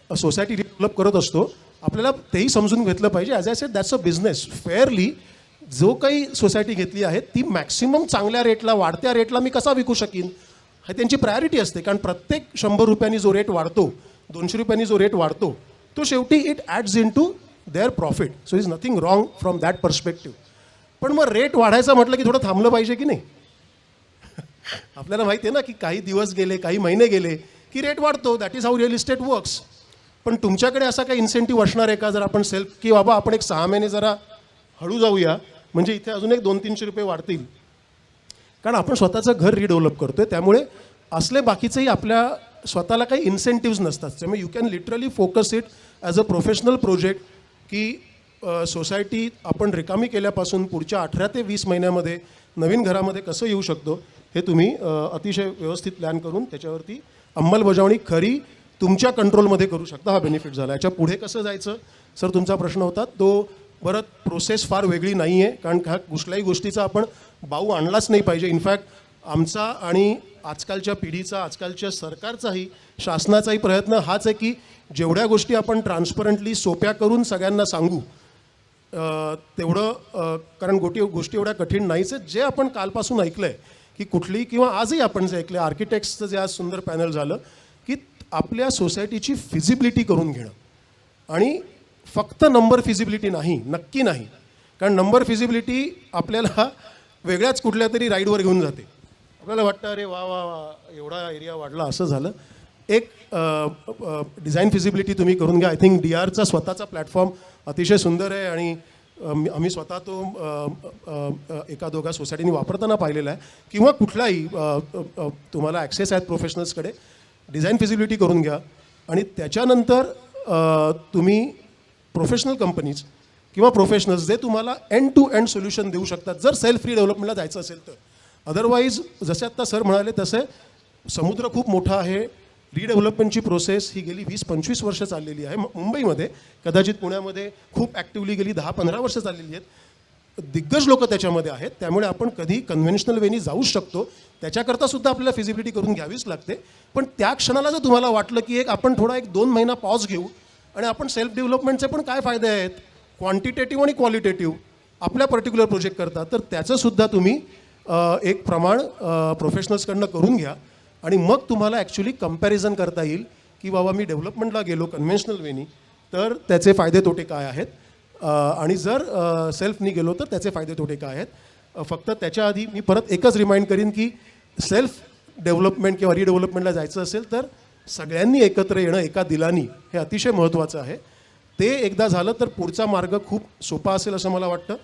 सोसायटी डेव्हलप करत असतो आपल्याला तेही समजून घेतलं पाहिजे. As I said that's a business. Fairly जो काही सोसायटी घेतली आहे ती मॅक्सिमम चांगल्या रेटला, वाढत्या रेटला मी कसा विकू शकीन हे त्यांची प्रायोरिटी असते. कारण प्रत्येक 100 रुपयांनी जो रेट वाढतो, 200 रुपयांनी जो रेट वाढतो तो शेवटी it adds in to their profit. So is nothing wrong from that perspective. पण मग रेट वाढायचा म्हटलं की थोडं थांबलं पाहिजे की नाही. आपल्याला माहिती आहे ना की काही दिवस गेले, काही महिने गेले की रेट वाढतो. That is how real estate works. पण तुमच्याकडे असा काही इन्सेंटिव्ह असणार आहे का जर आपण सेल्फ की बाबा आपण एक 6 महिने जरा हळू जाऊया म्हणजे इथे अजून एक 200-300 रुपये वाढतील. कारण आपण स्वतःचं घर रिडेव्हलप करतो आहे. त्यामुळे असले बाकीचेही आपल्या स्वतःला काही इन्सेंटिव्ज नसतात. त्यामुळे you can literally focus it as a professional project की सोसायटी आपण रिकामी केल्यापासून पुढच्या 18 ते 20 महिन्यामध्ये नवीन घरामध्ये कसं येऊ शकतो हे तुम्ही अतिशय व्यवस्थित प्लॅन करून त्याच्यावरती अंमलबजावणी खरी तुमच्या कंट्रोलमध्ये करू शकता. हा बेनिफिट झाला. याच्या पुढे कसं जायचं सर तुमचा प्रश्न होता तो. परत प्रोसेस फार वेगळी नाही आहे कारण हा कुठल्याही गोष्टीचा आपण बाऊ आणलाच नाही पाहिजे. इनफॅक्ट आमचा आणि आजकालच्या पिढीचा, आजकालच्या सरकारचाही, शासनाचाही प्रयत्न हाच आहे की जेवढ्या गोष्टी आपण ट्रान्सपरंटली सोप्या करून सगळ्यांना सांगू तेवढं. कारण गोष्टी एवढ्या कठीण नाहीच आहेत. जे आपण कालपासून ऐकलं आहे की कुठली किंवा आजही आपण जे ऐकलं आर्किटेक्ट्सचं जे आज सुंदर पॅनल झालं की आपल्या सोसायटीची फिजिबिलिटी करून घेणं. आणि फक्त नंबर फिजिबिलिटी नाही, नक्की नाही. कारण नंबर फिजिबिलिटी आपल्याला वेगळ्याच कुठल्या तरी राईडवर घेऊन जाते. आपल्याला वाटतं अरे वा वा वा एवढा एरिया वाढला असं झालं. एक डिझाईन फिजिबिलिटी तुम्ही करून घ्या. आय थिंक DR चा स्वतःचा प्लॅटफॉर्म अतिशय सुंदर आहे आणि आम्ही स्वतः तो 1-2 सोसायटीनी वापरताना पाहिलेला आहे. किंवा कुठलाही तुम्हाला ॲक्सेस आहेत प्रोफेशनल्सकडे. डिझाईन फिजिबिलिटी करून घ्या आणि त्याच्यानंतर तुम्ही प्रोफेशनल कंपनीज किंवा प्रोफेशनल्स जे तुम्हाला एंड टू एंड सोल्युशन देऊ शकतात जर सेल्फ रिडेव्हलपमेंटला जायचं असेल तर. अदरवाईज जसे आत्ता सर म्हणाले तसे समुद्र खूप मोठा आहे. रिडेव्हलपमेंटची प्रोसेस ही गेली 20-25 वर्ष चाललेली आहे. मुंबईमध्ये, कदाचित पुण्यामध्ये खूप ॲक्टिव्हली गेली 10-15 वर्ष चाललेली आहेत. दिग्गज लोक त्याच्यामध्ये आहेत, त्यामुळे आपण कधी कन्व्हेन्शनल वेनी जाऊच शकतो. त्याच्याकरता सुद्धा आपल्याला फिजिबिलिटी करून घ्यावीच लागते. पण त्या क्षणाला जर तुम्हाला वाटलं की आपण थोडा 1-2 महिना पॉज घेऊ आणि आपण सेल्फ डेव्हलपमेंटचे पण काय फायदे आहेत, क्वांटिटेटिव्ह आणि क्वालिटेटिव्ह आपल्या पर्टिक्युलर प्रोजेक्ट करता, तर त्याचंसुद्धा तुम्ही एक प्रमाण प्रोफेशनल्सकडनं करून घ्या आणि मग तुम्हाला ॲक्च्युली कंपॅरिझन करता येईल की बाबा मी डेव्हलपमेंटला गेलो कन्व्हेन्शनल वेनी तर त्याचे फायदे तोटे काय आहेत, आणि जर सेल्फनी गेलो तर त्याचे फायदे तोटे काय आहेत. फक्त त्याच्या आधी मी परत एकच रिमाइंड करीन की सेल्फ डेव्हलपमेंट किंवा रिडेव्हलपमेंटला जायचं असेल तर सगळ्यांनी एकत्र येणं एका दिलानी हे अतिशय महत्त्वाचं आहे. ते एकदा झालं तर पुढचा मार्ग खूप सोपा असेल असं मला वाटतं.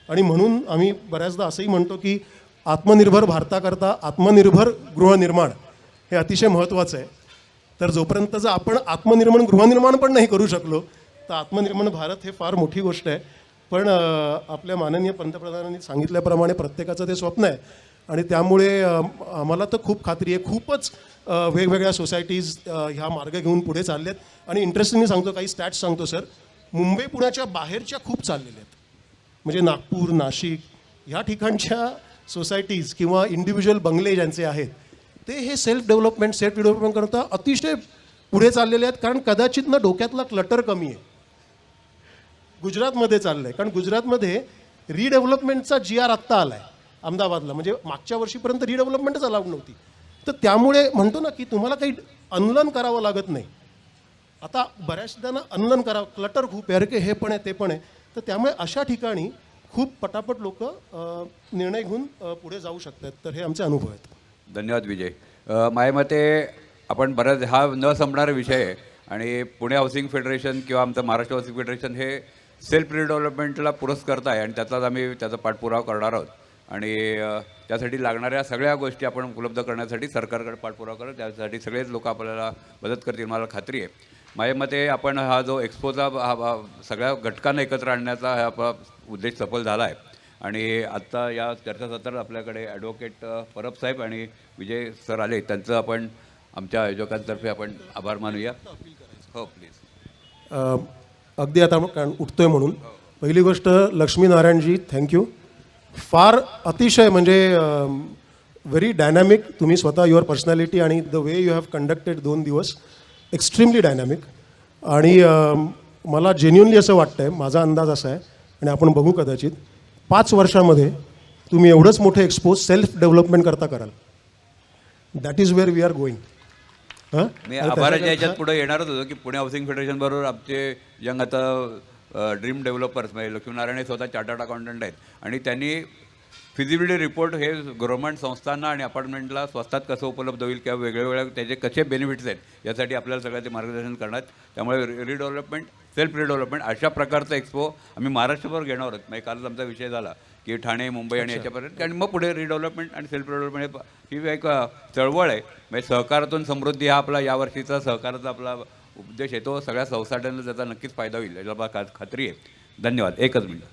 आणि म्हणून आम्ही बऱ्याचदा असंही म्हणतो की आत्मनिर्भर भारताकरता आत्मनिर्भर गृहनिर्माण हे अतिशय महत्त्वाचं आहे. तर जोपर्यंत जर आपण गृहनिर्माण पण नाही करू शकलो तर आत्मनिर्भर भारत हे फार मोठी गोष्ट आहे. पण आपल्या माननीय पंतप्रधानांनी सांगितल्याप्रमाणे प्रत्येकाचं ते स्वप्न आहे आणि त्यामुळे आम्हाला तर खूप खात्री आहे. खूपच वेगवेगळ्या सोसायटीज ह्या मार्ग घेऊन पुढे चाललेत. आणि इंटरेस्टिंगली सांगतो, काही स्टॅट्स सांगतो सर, मुंबई पुण्याच्या बाहेरच्या खूप चाललेल्या आहेत. म्हणजे नागपूर, नाशिक ह्या ठिकाणच्या सोसायटीज किंवा इंडिव्हिज्युअल बंगले ज्यांचे आहेत ते हे सेल्फ डेव्हलपमेंट करता अतिशय पुढे चाललेले आहेत. कारण कदाचित ना डोक्यातला क्लटर कमी आहे. गुजरातमध्ये चाललं आहे, कारण गुजरातमध्ये रिडेव्हलपमेंटचा GR आत्ता आला आहे अहमदाबादला. म्हणजे मागच्या वर्षीपर्यंत रिडेव्हलपमेंटच अलाउड नव्हती. तर त्यामुळे म्हणतो ना की तुम्हाला काही अनलन करावं लागत नाही. आता बऱ्याचदा ना अनलन करावं, क्लटर खूप आहे, अरे की हे पण आहे ते पण आहे. तर त्यामुळे अशा ठिकाणी खूप पटापट लोक निर्णय घेऊन पुढे जाऊ शकतात. तर हे आमचे अनुभव आहेत. धन्यवाद विजय. माझ्या मते आपण बऱ्याच हा न संपणारा विषय आहे आणि पुणे हाऊसिंग फेडरेशन किंवा आमचं महाराष्ट्र हाऊसिंग फेडरेशन हे सेल्फ रिडेव्हलपमेंटला पुरस्कर्ता आहे आणि त्याचाच आम्ही त्याचा पाठपुरावा करणार आहोत. आणि त्यासाठी लागणाऱ्या सगळ्या गोष्टी आपण उपलब्ध करण्यासाठी सरकारकडे पाठपुरावा करत, त्यासाठी सगळेच लोक आपल्याला मदत करतील मला खात्री आहे. माझ्या मते आपण हा जो एक्सपोचा सगळ्या घटकांना एकत्र आणण्याचा हा आपला उद्देश सफल झाला आहे. आणि आत्ता या चर्चासत्रात आपल्याकडे ॲडव्होकेट परब साहेब आणि विजय सर आले, त्यांचं आपण आमच्या आयोजकांतर्फे आपण आभार मानूया. हो प्लीज. अगदी आता कारण उठतोय म्हणून पहिली गोष्ट लक्ष्मीनारायणजी थँक्यू. फार अतिशय म्हणजे व्हेरी डायनॅमिक तुम्ही स्वतः युअर पर्सनॅलिटी आणि the way you have conducted 2 दिवस एक्स्ट्रीमली डायनॅमिक. आणि मला जेन्युनली असं वाटतं आहे, माझा अंदाज असा आहे आणि आपण बघू कदाचित 5 वर्षामध्ये तुम्ही एवढंच मोठं एक्सपोज सेल्फ डेव्हलपमेंट करता कराल. That is where we are going. मी आभाराच्या याच्यात पुढे येणारच होतो की पुणे हाऊसिंग फेडरेशन बरोबर आमचे यंग आता ड्रीम डेव्हलपर्स म्हणजे लक्ष्मीनारायण हे स्वतः चार्टर्ड अकाउंटंट आहेत आणि त्यांनी फिजिबिलिटी रिपोर्ट हे गव्हर्नमेंट संस्थांना आणि अपार्टमेंटला स्वस्तात कसं उपलब्ध होईल किंवा वेगवेगळ्या त्याचे कसे बेनिफिट्स आहेत यासाठी आपल्याला सगळ्याचे मार्गदर्शन करणार. त्यामुळे रिडेव्हलपमेंट सेल्फ रिडेव्हलपमेंट अशा प्रकारचा एक्सपो आम्ही महाराष्ट्रभर घेणार आहोत. म्हणजे कालच आमचा विषय झाला की ठाणे, मुंबई आणि याच्यापर्यंत. आणि मग पुढे रिडेव्हलपमेंट आणि सेल्फ डेव्हलपमेंट ही एक चळवळ आहे. म्हणजे सहकारातून समृद्धी हा आपला यावर्षीचा सहकाराचा आपला उद्देश आहे. तो सगळ्या संस्थांना त्याचा नक्कीच फायदा होईल याला मला खात्री आहे. धन्यवाद. एकच मिनिट.